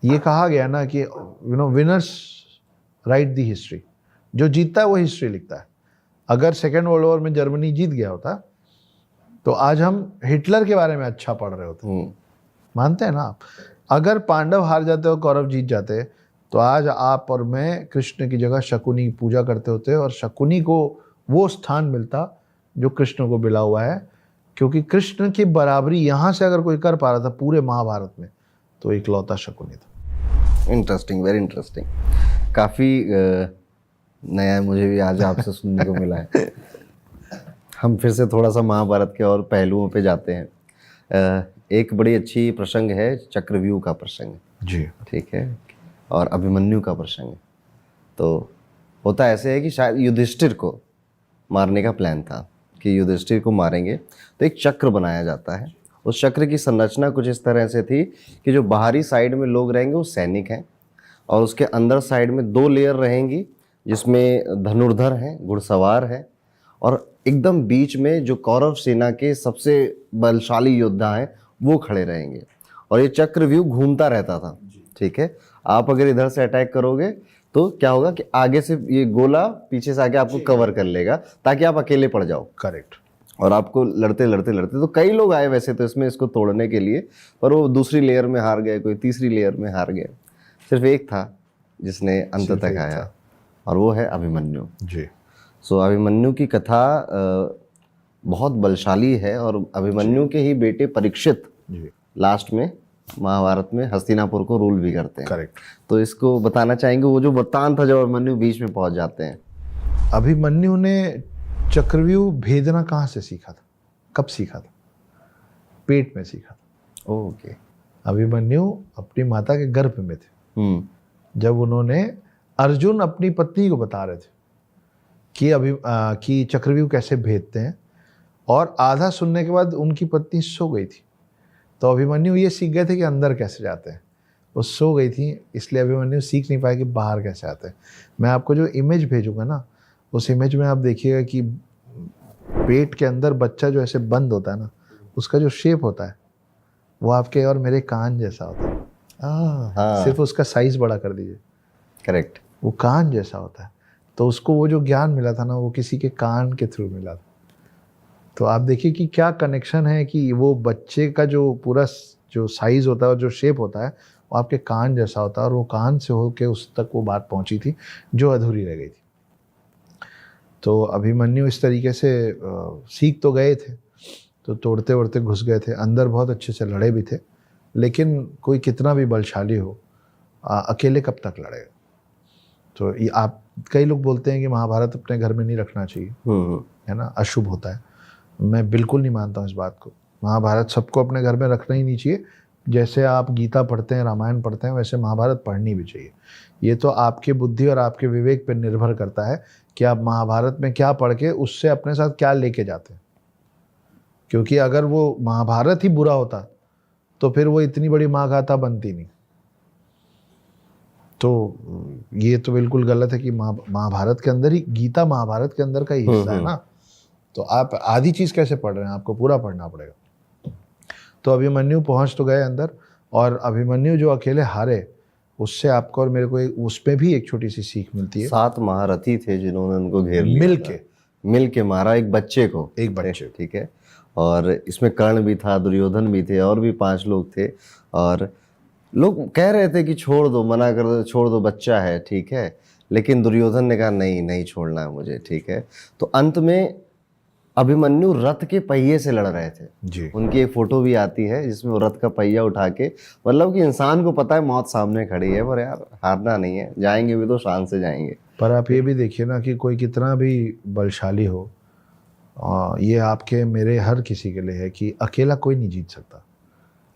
ये कहा गया ना कि विनर्स राइट द हिस्ट्री, जो जीतता है वो हिस्ट्री लिखता है। अगर सेकेंड वर्ल्ड वॉर में जर्मनी जीत गया होता तो आज हम हिटलर के बारे में अच्छा पढ़ रहे होते। मानते हैं ना आप? अगर पांडव हार जाते और कौरव जीत जाते तो आज आप और मैं कृष्ण की जगह शकुनी की पूजा करते होते और शकुनी को वो स्थान मिलता जो कृष्ण को मिला हुआ है, क्योंकि कृष्ण की बराबरी यहाँ से अगर कोई कर पा रहा था पूरे महाभारत में तो इकलौता शकुनी था। Interesting, very interesting. काफ़ी नया मुझे भी आज आपसे सुनने को मिला है। हम फिर से थोड़ा सा महाभारत के और पहलुओं पे जाते हैं। एक बड़ी अच्छी प्रसंग है चक्रव्यूह का प्रसंग जी, ठीक है, और अभिमन्यु का प्रसंग। तो होता ऐसे है कि शायद युधिष्ठिर को मारने का प्लान था कि युधिष्ठिर को मारेंगे, तो एक चक्र बनाया जाता है। उस चक्र की संरचना कुछ इस तरह से थी कि जो बाहरी साइड में लोग रहेंगे वो सैनिक हैं, और उसके अंदर साइड में 2 लेयर रहेंगी जिसमें धनुर्धर हैं, घुड़सवार हैं, और एकदम बीच में जो कौरव सेना के सबसे बलशाली योद्धा हैं वो खड़े रहेंगे। और ये चक्रव्यूह घूमता रहता था, ठीक है। आप अगर इधर से अटैक करोगे तो क्या होगा कि आगे से ये गोला पीछे से आके आपको कवर कर लेगा ताकि आप अकेले पड़ जाओ। करेक्ट। और आपको लड़ते लड़ते लड़ते तो कई लोग आए वैसे तो इसमें इसको तोड़ने के लिए, पर वो दूसरी लेयर में हार गए, कोई तीसरी लेयर में हार गए। सिर्फ एक था जिसने अंत तक आया, और वो है अभिमन्यु जी। सो अभिमन्यु की कथा बहुत बलशाली है, और अभिमन्यु के ही बेटे परीक्षित जी। लास्ट में महाभारत में हस्तिनापुर को रूल भी करते हैं। करेक्ट। तो इसको बताना चाहेंगे, वो जो वृत्तांत था जब अभिमन्यु बीच में पहुंच जाते हैं। अभिमन्यु ने चक्रव्यूह भेदना कहाँ से सीखा था, कब सीखा था? पेट में सीखा था। ओके। अभिमन्यु अपनी माता के गर्भ में थे जब उन्होंने, अर्जुन अपनी पत्नी को बता रहे थे कि चक्रव्यूह कैसे भेदते हैं, और आधा सुनने के बाद उनकी पत्नी सो गई थी। तो अभिमन्यु ये सीख गए थे कि अंदर कैसे जाते हैं, वो सो गई थी, इसलिए अभिमन्यु सीख नहीं पाए कि बाहर कैसे आते हैं। मैं आपको जो इमेज भेजूंगा ना, उस इमेज में आप देखिएगा कि पेट के अंदर बच्चा जो ऐसे बंद होता है ना, उसका जो शेप होता है वो आपके और मेरे कान जैसा होता है। हाँ, सिर्फ उसका साइज बड़ा कर दीजिए, करेक्ट। वो कान जैसा होता है। तो उसको वो जो ज्ञान मिला था ना, वो किसी के कान के थ्रू मिला था। तो आप देखिए कि क्या कनेक्शन है कि वो बच्चे का जो पूरा जो साइज होता है और जो शेप होता है वो आपके कान जैसा होता है, और वो कान से होके उस तक वो बात पहुंची थी जो अधूरी रह गई थी। तो अभिमन्यु इस तरीके से सीख तो गए थे, तो तोड़ते वोड़ते घुस गए थे अंदर, बहुत अच्छे से लड़े भी थे, लेकिन कोई कितना भी बलशाली हो अकेले कब तक लड़ेगा। तो ये आप, कई लोग बोलते हैं कि महाभारत अपने घर में नहीं रखना चाहिए, है ना, अशुभ होता है। मैं बिल्कुल नहीं मानता हूँ इस बात को। महाभारत सबको अपने घर में रखना ही नहीं चाहिए। जैसे आप गीता पढ़ते हैं, रामायण पढ़ते हैं, वैसे महाभारत पढ़नी भी चाहिए। ये तो आपके बुद्धि और आपके विवेक पर निर्भर करता है कि आप महाभारत में क्या पढ़ के उससे अपने साथ क्या लेके जाते हैं। क्योंकि अगर वो महाभारत ही बुरा होता तो फिर वो इतनी बड़ी महागाथा बनती नहीं। तो ये तो बिल्कुल गलत है कि महाभारत के अंदर ही, गीता महाभारत के अंदर का ही हिस्सा है ना। तो आप आधी चीज कैसे पढ़ रहे हैं, आपको पूरा पढ़ना पड़ेगा। तो अभिमन्यु पहुंच तो गए अंदर, और अभिमन्यु जो अकेले हारे, उससे आपको और मेरे को उसमें भी एक छोटी सी सीख मिलती है। 7 महारथी थे जिन्होंने उनको घेर लिया, मिल के मारा एक बच्चे को, एक बच्चे, ठीक है। और इसमें कर्ण भी था, दुर्योधन भी थे, और भी 5 लोग थे। और लोग कह रहे थे कि छोड़ दो, मना कर दो, छोड़ दो, बच्चा है, ठीक है। लेकिन दुर्योधन ने कहा नहीं, नहीं छोड़ना है मुझे, ठीक है। तो अंत में अभिमन्यु रथ के पहिए से लड़ रहे थे जी। उनकी एक फोटो भी आती है जिसमें वो रथ का पहिया उठा के, मतलब कि इंसान को पता है मौत सामने खड़ी है, पर यार हारना नहीं है, जाएंगे भी तो शान से जाएंगे। पर आप ये भी देखिए ना कि कोई कितना भी बलशाली हो, ये आपके मेरे हर किसी के लिए है कि अकेला कोई नहीं जीत सकता।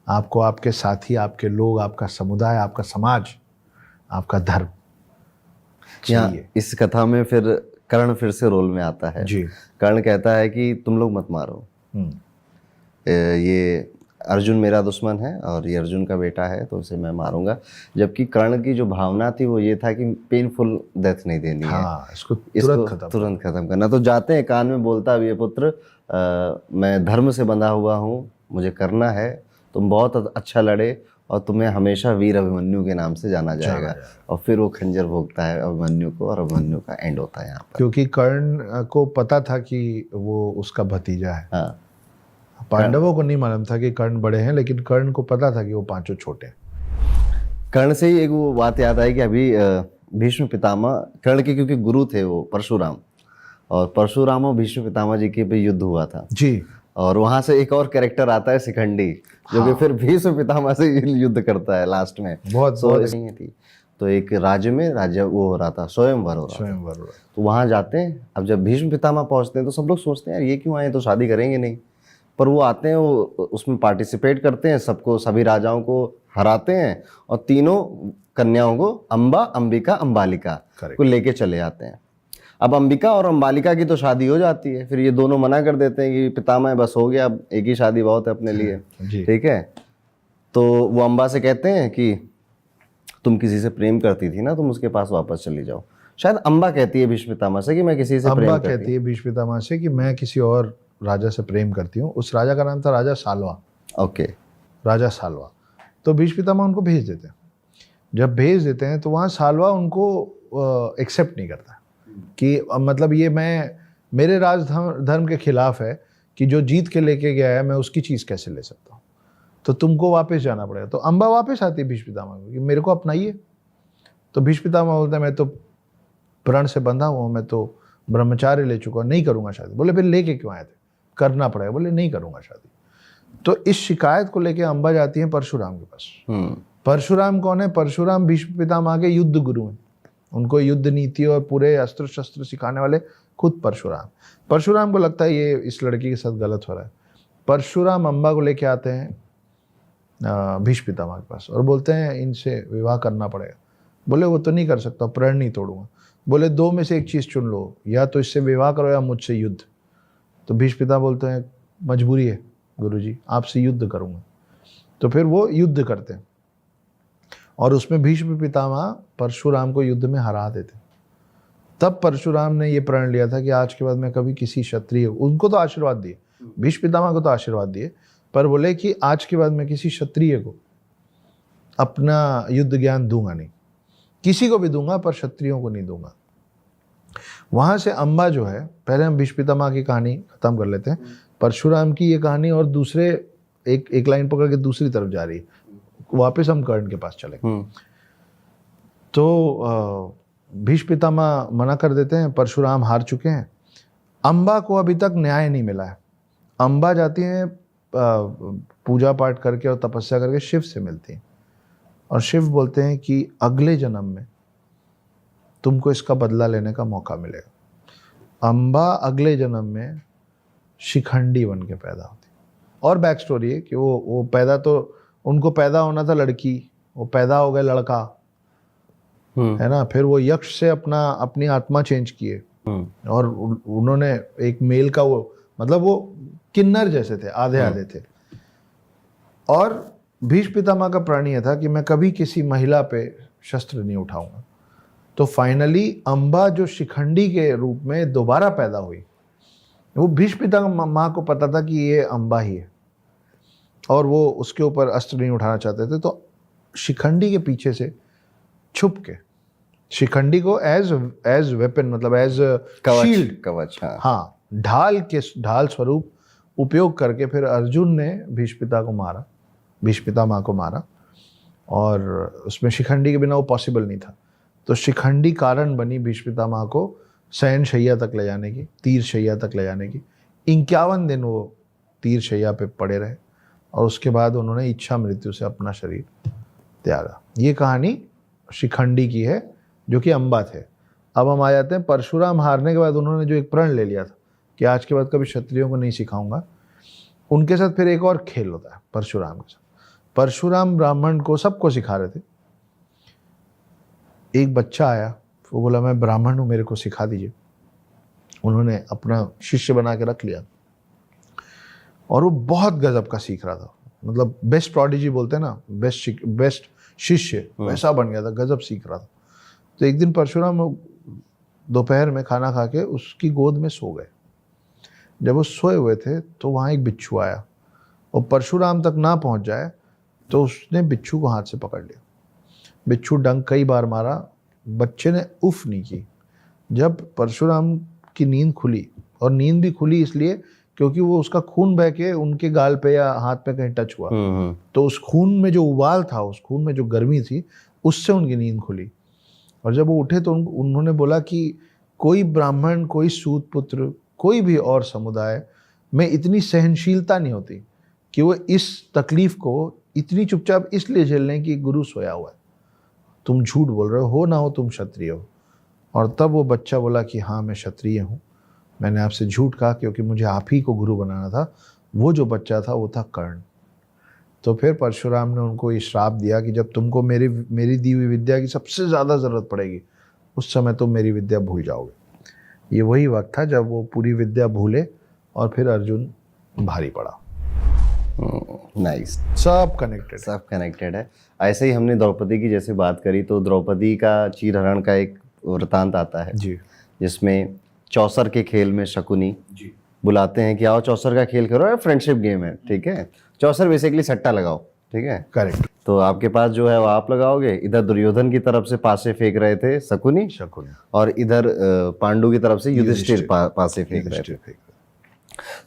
आपको आपके साथी, आपके लोग, आपका समुदाय, आपका समाज, आपका धर्म चाहिए। इस कथा में फिर कर्ण फिर से रोल में आता है जी। कर्ण कहता है कि तुम लोग मत मारो, ये अर्जुन मेरा दुश्मन है और ये अर्जुन का बेटा है, तो उसे मैं मारूंगा। जबकि कर्ण की जो भावना थी वो ये था कि पेनफुल डेथ नहीं देनी है, इसको तुरंत खत्म करना। तो जाते हैं, कान में बोलता है, ये पुत्र मैं धर्म से बंधा हुआ हूँ, मुझे करना है, तुम बहुत अच्छा लड़े और तुम्हें हमेशा वीर अभिमन्यु के नाम से जाना जाएगा। और फिर वो खंजर भोगता है अभिमन्यु को, और अभिमन्यु का एंड होता है यहाँ पर। क्योंकि कर्ण को पता था कि वो उसका भतीजा है। हाँ, पांडवों को नहीं मालूम था कि कर्ण बड़े हैं, लेकिन कर्ण को पता था कि वो 5 छोटे हैं। कर्ण से ही एक वो बात याद आई कि अभी भीष्म पितामह, कर्ण के क्योंकि गुरु थे वो परशुराम, और परशुराम और भीष्म पितामह जी के भी युद्ध हुआ था जी। और वहां से एक और कैरेक्टर आता है शिखंडी, जो कि फिर भीष्म पितामह से युद्ध करता है लास्ट में। बहुत नहीं थी तो एक राज्य में वो हो रहा था, स्वयंवर हो रहा था। तो वहां जाते हैं। अब जब भीष्म पितामह पहुंचते हैं तो सब लोग सोचते हैं यार ये क्यों आए, तो शादी करेंगे नहीं। पर वो आते हैं, वो उसमें पार्टिसिपेट करते हैं, सबको, सभी राजाओं को हराते हैं और तीनों कन्याओं को, अंबा, अंबिका, अंबालिका Correct. को लेके चले आते हैं। अब अंबिका और अंबालिका की तो शादी हो जाती है, फिर ये दोनों मना कर देते हैं कि पितामह बस हो गया, अब एक ही शादी बहुत है अपने लिए, जी। ठीक है। तो वो अंबा से कहते हैं कि तुम किसी से प्रेम करती थी ना, तुम उसके पास वापस चली जाओ। शायद अंबा कहती है भीष्म पितामह से कि मैं किसी से प्रेम अम्बा करती कहती है भीष्म पितामह से कि मैं किसी और राजा से प्रेम करती हूँ। उस राजा का नाम था राजा सालवा। ओके। राजा सालवा। तो भीष्म पितामह उनको भेज देते हैं। जब भेज देते हैं तो वहाँ सालवा उनको एक्सेप्ट नहीं करता कि मतलब ये मेरे राज धर्म के खिलाफ है कि जो जीत के लेके गया है मैं उसकी चीज़ कैसे ले सकता हूँ, तो तुमको वापस जाना पड़ेगा। तो अम्बा वापस आती है भीष्म पितामह को कि मेरे को अपनाइए। तो भीष्म पितामह बोलते हैं मैं तो प्रण से बंधा हुआ हूँ, मैं तो ब्रह्मचार्य ले चुका हूँ, नहीं करूँगा शादी। बोले फिर लेके क्यों आए थे? करना पड़ेगा। बोले नहीं करूँगा शादी। तो इस शिकायत को लेके अम्बा जाती है परशुराम के पास। परशुराम कौन है? परशुराम भीष्म पितामह के युद्ध गुरु हैं। उनको युद्ध नीति और पूरे अस्त्र शस्त्र सिखाने वाले खुद परशुराम। परशुराम को लगता है ये इस लड़की के साथ गलत हो रहा है। परशुराम अम्बा को लेके आते हैं भीष्म पितामह के पास और बोलते हैं इनसे विवाह करना पड़ेगा। बोले वो तो नहीं कर सकता, प्रण नहीं तोड़ूंगा। बोले दो में से एक चीज़ चुन लो, या तो इससे विवाह करो या मुझसे युद्ध। तो भीष्म पिता बोलते हैं मजबूरी है गुरुजी, आपसे युद्ध करूंगा। तो फिर वो युद्ध करते हैं और उसमें भीष्म पितामह परशुराम को युद्ध में हरा देते। तब परशुराम ने ये प्रण लिया था कि आज के बाद मैं कभी किसी क्षत्रिय, उनको तो आशीर्वाद दिए, भीष्म पितामह को तो आशीर्वाद दिए, पर बोले कि आज के बाद मैं किसी क्षत्रिय को अपना युद्ध ज्ञान दूंगा नहीं। किसी को भी दूंगा पर क्षत्रियों को नहीं दूंगा। वहां से अम्बा जो है, पहले हम भीष्म पितामह की कहानी खत्म कर लेते हैं, परशुराम की ये कहानी और दूसरे एक लाइन पकड़ के दूसरी तरफ जा रही है। वापस हम कर्ण के पास चले। तो भीष्म पितामह मना कर देते हैं, परशुराम हार चुके हैं। अम्बा को अभी तक न्याय नहीं मिला है। अम्बा जाती हैं पूजा पाठ करके और तपस्या करके शिव से मिलती हैं और शिव बोलते हैं कि अगले जन्म में तुमको इसका बदला लेने का मौका मिलेगा। अम्बा अगले जन्म में शिखंडी बन के पैदा होती। और बैक स्टोरी है कि वो पैदा, तो उनको पैदा होना था लड़की, वो पैदा हो गए लड़का, है ना। फिर वो यक्ष से अपनी आत्मा चेंज किए और उन्होंने एक मेल का, वो मतलब वो किन्नर जैसे थे, आधे आधे थे। और भीष्म पितामह का प्रण यह था कि मैं कभी किसी महिला पे शस्त्र नहीं उठाऊंगा। तो फाइनली अम्बा जो शिखंडी के रूप में दोबारा पैदा हुई, वो भीष्म पितामह को पता था कि ये अम्बा ही है और वो उसके ऊपर अस्त्र नहीं उठाना चाहते थे। तो शिखंडी के पीछे से छुप के शिखंडी को एज वेपन, मतलब एज शील्ड, कवच, हाँ, ढाल स्वरूप उपयोग करके फिर अर्जुन ने भीष्म पितामह को मारा और उसमें शिखंडी के बिना वो पॉसिबल नहीं था। तो शिखंडी कारण बनी भीष्म पितामह को शयन शैया तक ले जाने की, तीर शैया तक ले जाने की। 51 दिन वो तीर शैया पे पड़े रहे और उसके बाद उन्होंने इच्छा मृत्यु से अपना शरीर त्यागा। ये कहानी शिखंडी की है जो कि अम्बा थे। अब हम आ जाते हैं परशुराम हारने के बाद उन्होंने जो एक प्रण ले लिया था कि आज के बाद कभी क्षत्रियों को नहीं सिखाऊंगा। उनके साथ फिर एक और खेल होता है परशुराम के साथ। परशुराम ब्राह्मण को सबको सिखा रहे थे। एक बच्चा आया, वो बोला मैं ब्राह्मण हूँ, मेरे को सिखा दीजिए। उन्होंने अपना शिष्य बना के रख लिया और वो बहुत गजब का सीख रहा था, मतलब बेस्ट प्रोडिजी बोलते हैं ना, बेस्ट शिष्य, वैसा बन गया था, गजब सीख रहा था। तो एक दिन परशुराम दोपहर में खाना खा के उसकी गोद में सो गए। जब वो सोए हुए थे तो वहाँ एक बिच्छू आया और परशुराम तक ना पहुँच जाए तो उसने बिच्छू को हाथ से पकड़ लिया। बिच्छू डंक कई बार मारा, बच्चे ने उफ नहीं की। जब परशुराम की नींद खुली, और नींद भी खुली इसलिए क्योंकि वो उसका खून बह के उनके गाल पे या हाथ पे कहीं टच हुआ, तो उस खून में जो उबाल था, उस खून में जो गर्मी थी, उससे उनकी नींद खुली। और जब वो उठे तो उन्होंने बोला कि कोई ब्राह्मण, कोई सूत पुत्र, कोई भी और समुदाय में इतनी सहनशीलता नहीं होती कि वो इस तकलीफ को इतनी चुपचाप इसलिए झेल लें कि गुरु सोया हुआ है। तुम झूठ बोल रहे हो ना हो तुम क्षत्रिय हो। और तब वो बच्चा बोला कि हाँ मैं क्षत्रिय हूँ, मैंने आपसे झूठ कहा क्योंकि मुझे आप ही को गुरु बनाना था वो जो बच्चा था वो था कर्ण। तो फिर परशुराम ने उनको ये श्राप दिया कि जब तुमको मेरी दी हुई विद्या की सबसे ज़्यादा ज़रूरत पड़ेगी उस समय तुम मेरी विद्या भूल जाओगे। ये वही वक्त था जब वो पूरी विद्या भूले और फिर अर्जुन भारी पड़ा। नाइस। सब कनेक्टेड, सब कनेक्टेड है। ऐसे ही हमने द्रौपदी की जैसे बात करी तो द्रौपदी का चीरहरण का एक वृतांत आता है जी जिसमें चौसर के खेल में शकुनी जी बुलाते हैं कि आओ चौसर का खेल करो, फ्रेंडशिप गेम है, ठीक है। चौसर बेसिकली सट्टा लगाओ, ठीक है। करेक्ट। तो आपके पास जो है वो आप लगाओगे, इधर दुर्योधन की तरफ से पासे फेंक रहे थे शकुनी और इधर पांडु की तरफ से युधिष्ठिर पासे फेंक रहे थे।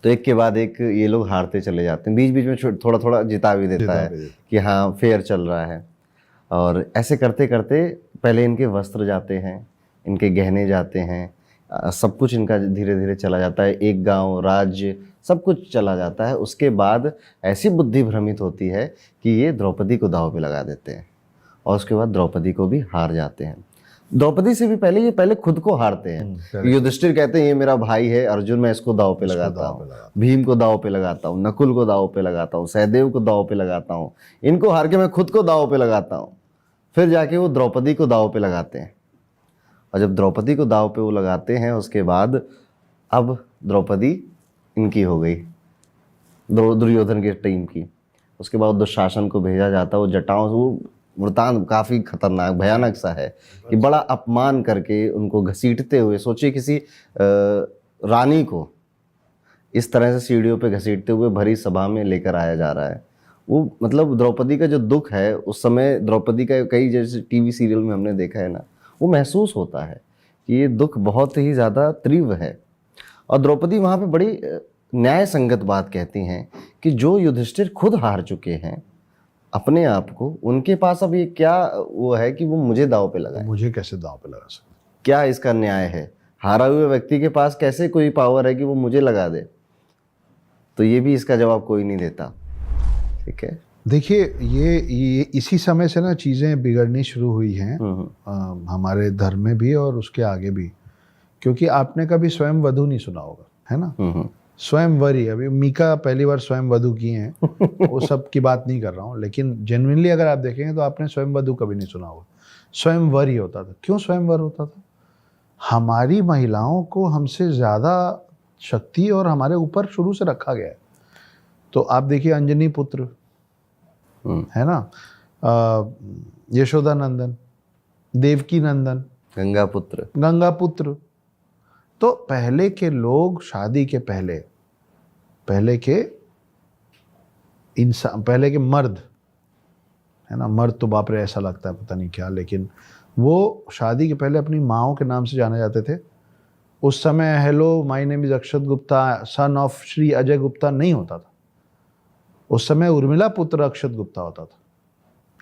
तो एक के बाद एक ये लोग हारते चले जाते हैं, बीच बीच में थोड़ा थोड़ा जिता भी देता है कि हाँ फेयर चल रहा है। और ऐसे करते करते पहले इनके वस्त्र जाते हैं, इनके गहने जाते हैं, सब कुछ इनका धीरे धीरे चला जाता है, एक गांव राज्य सब कुछ चला जाता है। उसके बाद ऐसी बुद्धि भ्रमित होती है कि ये द्रौपदी को दांव पे लगा देते हैं और उसके बाद द्रौपदी को भी हार जाते हैं। द्रौपदी से भी पहले ये पहले खुद को हारते हैं। युधिष्ठिर कहते हैं ये मेरा भाई है, अर्जुन मैं इसको दांव पे लगाता हूँ, भीम को दांव पे लगाता हूँ, नकुल को दांव पे लगाता हूँ, सहदेव को दांव पे लगाता हूँ, इनको हार के मैं खुद को दांव पे लगाता हूँ। फिर जाके वो द्रौपदी को दांव पे लगाते हैं और जब द्रौपदी को दांव पे वो लगाते हैं उसके बाद अब द्रौपदी इनकी हो गई, दुर्योधन के टीम की। उसके बाद दुशासन को भेजा जाता है, वो जटाओं से वो वृतांत काफ़ी खतरनाक भयानक सा है कि बड़ा अपमान करके उनको घसीटते हुए, सोचिए किसी रानी को इस तरह से सीढ़ियों पे घसीटते हुए भरी सभा में लेकर आया जा रहा है। वो मतलब द्रौपदी का जो दुख है उस समय, द्रौपदी का कई जैसे टीवी सीरियल में हमने देखा है ना, वो महसूस होता है कि ये दुख बहुत ही ज़्यादा तीव्र है। और द्रौपदी वहाँ पे बड़ी न्याय संगत बात कहती हैं कि जो युधिष्ठिर खुद हार चुके हैं अपने आप को, उनके पास अब ये क्या वो है कि वो मुझे दांव पे लगाए, मुझे कैसे दांव पे लगा सकते, क्या इसका न्याय है? हारा हुए व्यक्ति के पास कैसे कोई पावर है कि वो मुझे लगा दे? तो ये भी इसका जवाब कोई नहीं देता, ठीक है। देखिए ये इसी समय से ना चीज़ें बिगड़नी शुरू हुई हैं हमारे धर्म में भी और उसके आगे भी, क्योंकि आपने कभी स्वयं वधु नहीं सुना होगा, है ना। स्वयं वरी, अभी मीका पहली बार स्वयं वधु की हैं, वो सब की बात नहीं कर रहा हूँ, लेकिन जेन्युइनली अगर आप देखेंगे तो आपने स्वयं वधु कभी नहीं सुना होगा। स्वयं वर ही होता था। क्यों स्वयं वर होता था? हमारी महिलाओं को हमसे ज़्यादा शक्ति और हमारे ऊपर शुरू से रखा गया है। तो आप देखिए अंजनी पुत्र, है ना, यशोदा नंदन, देवकी नंदन, गंगा पुत्र। तो पहले के लोग शादी के पहले के इंसान, पहले के मर्द, है ना, मर्द तो बाप रे ऐसा लगता है पता नहीं क्या, लेकिन वो शादी के पहले अपनी माँओं के नाम से जाने जाते थे। उस समय hello my name is Akshat Gupta son of Shri Ajay Gupta नहीं होता था, उस समय उर्मिला पुत्र अक्षत गुप्ता होता था,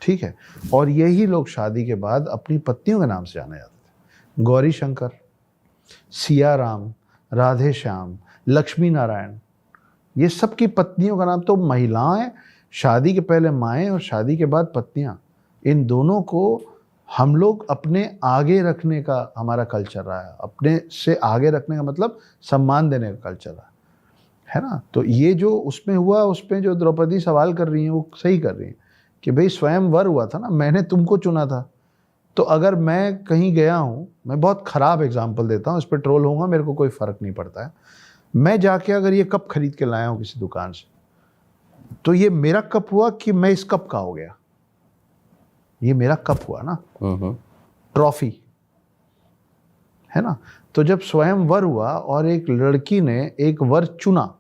ठीक है। और यही लोग शादी के बाद अपनी पत्नियों के नाम से जाने जाते थे। गौरी शंकर, सिया राम, राधे श्याम, लक्ष्मी नारायण, ये सब की पत्नियों का नाम। तो महिलाएं शादी के पहले माएँ और शादी के बाद पत्नियां, इन दोनों को हम लोग अपने आगे रखने का हमारा कल्चर रहा है। अपने से आगे रखने का मतलब सम्मान देने का कल्चर रहा है ना। तो ये जो उसमें हुआ, उसमें जो द्रौपदी सवाल कर रही हैं वो सही कर रही हैं कि भाई स्वयं वर हुआ था ना, मैंने तुमको चुना था। तो अगर मैं कहीं गया हूँ, मैं बहुत ख़राब एग्जाम्पल देता हूँ, इस पर ट्रोल होऊंगा, मेरे को कोई फ़र्क नहीं पड़ता है। मैं जाके अगर ये कप खरीद के लाया हूँ किसी दुकान से, तो ये मेरा कप हुआ कि मैं इस कप का हो गया? ये मेरा कप हुआ ना, ट्रॉफी, है ना। तो जब स्वयं वर हुआ और एक लड़की ने एक वर चुना,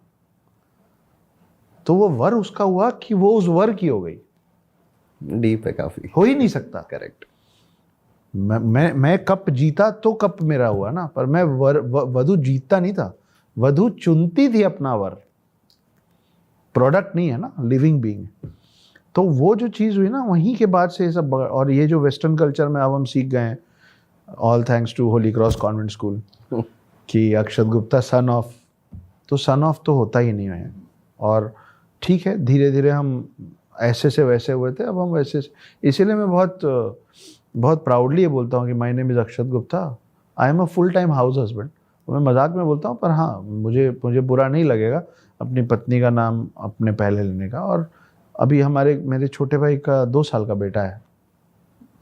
तो वो वर उसका हुआ कि वो उस वर की हो गई। डीप है काफी, हो ही नहीं सकता। करेक्ट। मैं कप जीता तो कप मेरा हुआ ना, पर मैं वधु जीतता नहीं था, वधु चुनती थी अपना वर, प्रोडक्ट नहीं है ना, लिविंग बीइंग। तो वो जो चीज़ हुई ना, वहीं के बाद से ये सब। और ये जो वेस्टर्न कल्चर में अब हम सीख गए हैं, all thanks to Holy Cross Convent School, कि अक्षत गुप्ता सन ऑफ, तो सन ऑफ तो होता ही नहीं है। और ठीक है, धीरे धीरे हम ऐसे से वैसे हुए थे, अब हम वैसे से। इसीलिए मैं बहुत प्राउडली ये बोलता हूँ कि my name is Akshat Gupta, I am a full time house husband. मैं मजाक में बोलता हूँ, पर हाँ मुझे बुरा नहीं लगेगा अपनी पत्नी का नाम अपने पहले लेने का। और अभी मेरे छोटे भाई का 2 साल का बेटा है,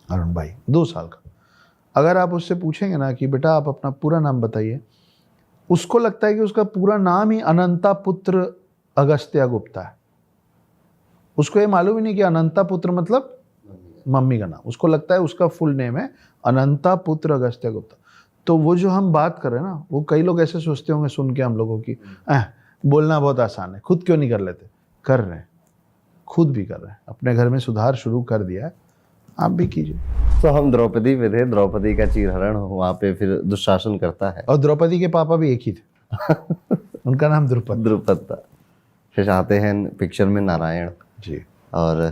अरुण भाई 2 साल का। अगर आप उससे पूछेंगे ना कि बेटा आप अपना पूरा नाम बताइए, उसको लगता है कि उसका पूरा नाम ही अनंता पुत्र अगस्त्य गुप्ता है। उसको ये मालूम ही नहीं कि अनंता पुत्र मतलब मम्मी का नाम। उसको लगता है उसका फुल नेम है अनंता पुत्र अगस्त्य गुप्ता। तो वो जो हम बात कर रहे हैं ना, वो कई लोग ऐसे सोचते होंगे सुन के हम लोगों की, बोलना बहुत आसान है, खुद क्यों नहीं कर लेते? कर रहे हैं, खुद भी कर रहे हैं, अपने घर में सुधार शुरू कर दिया है, आप भी कीजिए। तो हम द्रौपदी पे थे, द्रौपदी का चीरहरण वहाँ पे फिर दुशासन करता है, और द्रौपदी के पापा भी एक ही थे उनका नाम द्रुपद द्रुपद था। फिर आते हैं पिक्चर में नारायण जी, और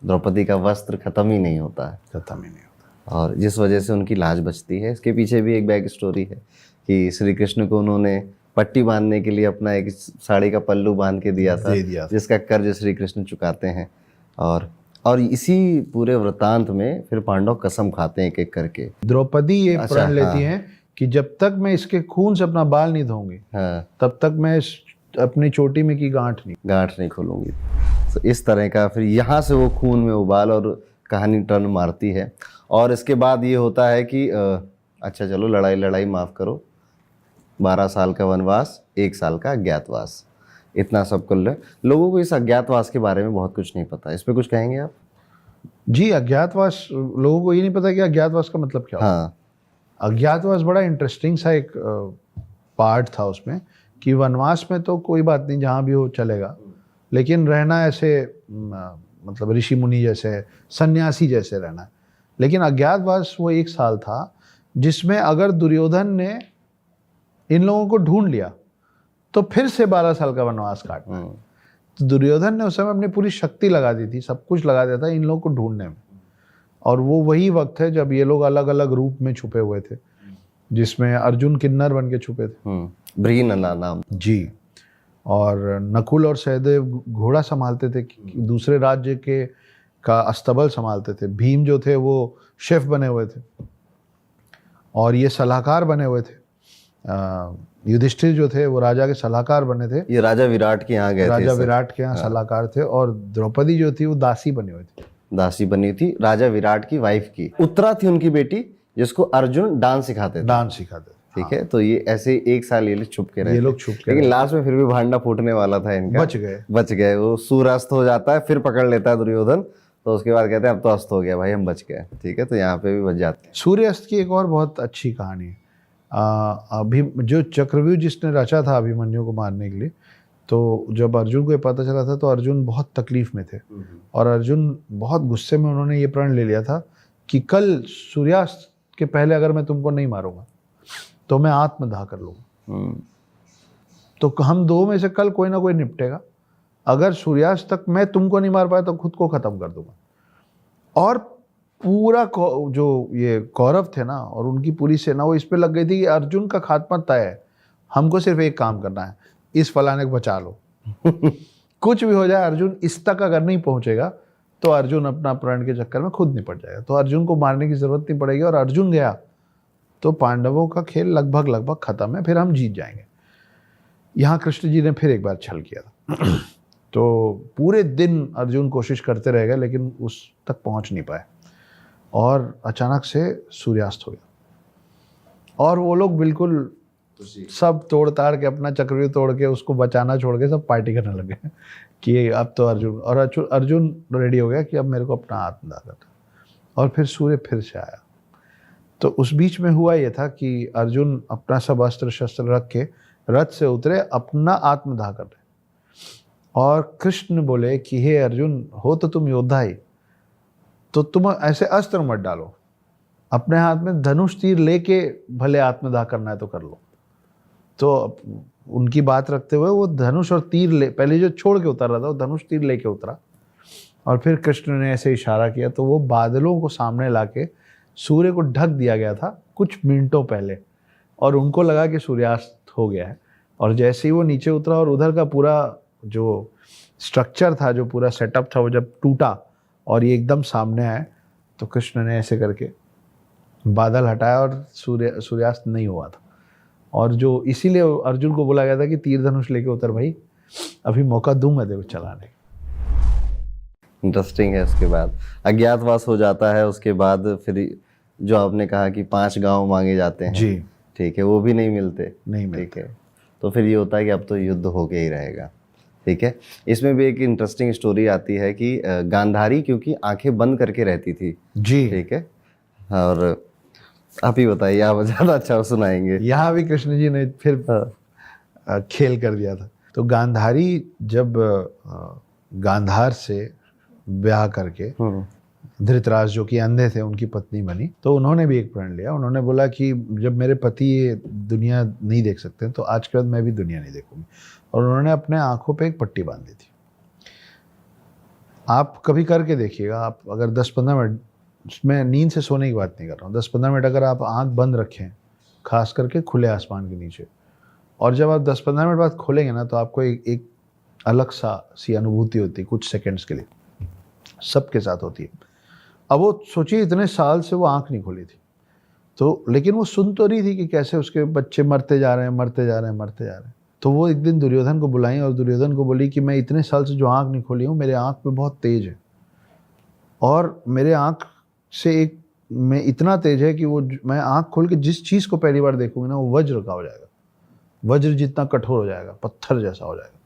द्रौपदी का वस्त्र खत्म ही नहीं होता है, खत्म ही नहीं होता। और जिस वजह से उनकी लाज बचती है। इसके पीछे भी एक बैक स्टोरी है कि श्री कृष्ण को उन्होंने पट्टी बांधने के लिए अपना एक साड़ी का पल्लू बांध के दिया था, जिसका कर्ज श्री कृष्ण चुकाते हैं। और इसी पूरे वृतांत में फिर पांडव कसम खाते हैं एक एक करके। द्रौपदी ये प्रण लेती हैं कि जब तक मैं इसके खून से अपना बाल नहीं धोऊंगी, तब तक मैं अपनी चोटी में की गांठ नहीं खोलूंगी। तो इस तरह का फिर यहाँ से वो खून में उबाल और कहानी टर्न मारती है। और इसके बाद ये होता है कि अच्छा चलो लड़ाई माफ़ करो, 12 साल का वनवास, 1 साल का अज्ञातवास, इतना सब कर ले। लोगों को इस अज्ञातवास के बारे में बहुत कुछ नहीं पता, इस पर कुछ कहेंगे आप? जी, अज्ञातवास लोगों को ये नहीं पता कि अज्ञातवास का मतलब क्या होता है। अज्ञातवास बड़ा इंटरेस्टिंग सा एक पार्ट था उसमें कि वनवास में तो कोई बात नहीं, जहाँ भी हो चलेगा, लेकिन रहना ऐसे मतलब ऋषि मुनि जैसे, सन्यासी जैसे रहना। लेकिन अज्ञातवास वो 1 साल था जिसमें अगर दुर्योधन ने इन लोगों को ढूंढ लिया तो फिर से 12 साल का वनवास काटना। तो दुर्योधन ने उस समय अपनी पूरी शक्ति लगा दी थी, सब कुछ लगा दिया था इन लोगों को ढूंढने में। और वो वही वक्त है जब ये लोग अलग अलग रूप में छुपे हुए थे, जिसमें अर्जुन किन्नर बन के छुपे थे, ब्रीनना नाम जी। और नकुल और सहदेव घोड़ा संभालते थे, दूसरे राज्य के का अस्तबल संभालते थे। भीम जो थे वो शेफ बने हुए थे और ये सलाहकार बने हुए थे। युधिष्ठिर जो थे वो राजा के सलाहकार बने थे। ये राजा विराट के यहाँ गए थे, राजा विराट के यहाँ सलाहकार थे। और द्रौपदी जो थी वो दासी बनी हुई थी, दासी बनी थी राजा विराट की वाइफ की। उत्तरा थी उनकी बेटी, जिसको अर्जुन डांस सिखाते थे। ठीक है, तो ये ऐसे 1 साल ये लोग छुप के रहे, लेकिन लास्ट में फिर भी भांडा फूटने वाला था इनका, बच गए। वो सूर्यास्त हो जाता है, फिर पकड़ लेता है दुर्योधन, तो उसके बाद कहते हैं अब तो अस्त हो गया भाई, हम बच गए। ठीक है, तो यहाँ पे भी बच जाते हैं। सूर्यास्त की एक और बहुत अच्छी कहानी है। अभी जो चक्रव्यूह जिसने रचा था अभिमन्यु को मारने के लिए, तो जब अर्जुन को ये पता चला था तो अर्जुन बहुत तकलीफ में थे और अर्जुन बहुत गुस्से में, उन्होंने ये प्रण ले लिया था कि कल सूर्यास्त के पहले अगर मैं तुमको नहीं मारूंगा तो मैं आत्मदाह कर लूँगा। तो हम 2 में से कल कोई ना कोई निपटेगा। अगर सूर्यास्त तक मैं तुमको नहीं मार पाया तो खुद को खत्म कर दूंगा। और पूरा जो ये कौरव थे ना और उनकी पूरी सेना वो इस पे लग गई थी कि अर्जुन का खात्मा तय है, हमको सिर्फ एक काम करना है, इस फलाने को बचा लो कुछ भी हो जाए, अर्जुन इस तक अगर नहीं पहुंचेगा तो अर्जुन अपना प्रण के चक्कर में खुद निपट जाएगा, तो अर्जुन को मारने की जरूरत नहीं पड़ेगी। और अर्जुन गया तो पांडवों का खेल लगभग खत्म है, फिर हम जीत जाएंगे। यहाँ कृष्ण जी ने फिर एक बार छल किया था तो पूरे दिन अर्जुन कोशिश करते रह गए लेकिन उस तक पहुंच नहीं पाए और अचानक से सूर्यास्त हो गया और वो लोग बिल्कुल सब तोड़ ताड़ के, अपना चक्रव्यूह तोड़ के, उसको बचाना छोड़ के सब पार्टी करने लगे कि अब तो अर्जुन रेडी हो गया कि अब मेरे को अपना आत्मदाह करना। और फिर सूर्य फिर से आया। तो उस बीच में हुआ ये था कि अर्जुन अपना सब अस्त्र शस्त्र रख के रथ से उतरे, अपना आत्मदाह कर रहे। और कृष्ण बोले कि हे अर्जुन, हो तो तुम योद्धा ही, तो तुम ऐसे अस्त्र मत डालो, अपने हाथ में धनुष तीर लेके भले आत्मदाह करना है तो कर लो। तो उनकी बात रखते हुए वो धनुष और तीर ले, पहले जो छोड़ के उतर रहा था वो धनुष तीर लेके उतरा और फिर कृष्ण ने ऐसे इशारा किया तो वो बादलों को सामने लाके सूर्य को ढक दिया गया था कुछ मिनटों पहले और उनको लगा कि सूर्यास्त हो गया है। और जैसे ही वो नीचे उतरा और उधर का पूरा जो स्ट्रक्चर था, जो पूरा सेटअप था, वो जब टूटा और ये एकदम सामने आए तो कृष्ण ने ऐसे करके बादल हटाया और सूर्यास्त नहीं हुआ था। और जो इसीलिए अर्जुन को बोला गया था कि तीर धनुष लेके उतर भाई, अभी मौका दूंगा देखो चलाने। इंटरेस्टिंग है। उसके बाद अज्ञातवास हो जाता है, उसके बाद फिर जो आपने कहा कि 5 गांव मांगे जाते हैं, जी ठीक है, वो भी नहीं मिलते, नहीं ठीक मिलते। है। तो फिर ये होता है कि अब तो युद्ध होके ही रहेगा, ठीक है। इसमें भी एक इंटरेस्टिंग स्टोरी आती है कि गांधारी क्योंकि आंखें बंद करके रहती थी, जी ठीक है, और आप ही बताइए, आप ज़्यादा अच्छा सुनाएंगे। यहाँ भी कृष्ण जी ने फिर खेल कर दिया था। तो गांधारी जब गांधार से ब्याह करके धृतराष्ट्र जो कि अंधे थे उनकी पत्नी बनी, तो उन्होंने भी एक प्रण लिया। उन्होंने बोला कि जब मेरे पति ये दुनिया नहीं देख सकते तो आज के बाद मैं भी दुनिया नहीं देखूंगी। और उन्होंने अपने आंखों पे एक पट्टी बांध दी थी। आप कभी करके देखिएगा, आप अगर 10-15 मिनट, मैं नींद से सोने की बात नहीं कर रहा हूँ, 10-15 मिनट अगर आप आंख बंद रखें, खास करके खुले आसमान के नीचे, और जब आप 10-15 मिनट बाद खोलेंगे ना तो आपको एक अलग सी अनुभूति होती है कुछ सेकंड्स के लिए, सबके साथ होती है। अब वो सोचिए इतने साल से वो आंख नहीं खोली थी, तो लेकिन वो सुन तो रही थी कि कैसे उसके बच्चे मरते जा रहे हैं, मरते जा रहे हैं, मरते जा रहे हैं। तो वो एक दिन दुर्योधन को बुलाई और दुर्योधन को बोली कि मैं इतने साल से जो आंख नहीं खोली हूँ, मेरे आंख में बहुत तेज है, और मेरे आंख से एक में इतना तेज है कि वो मैं आंख खोल के जिस चीज़ को पहली बार देखूंगी ना, वो वज्र का हो जाएगा, वज्र जितना कठोर हो जाएगा, पत्थर जैसा हो जाएगा।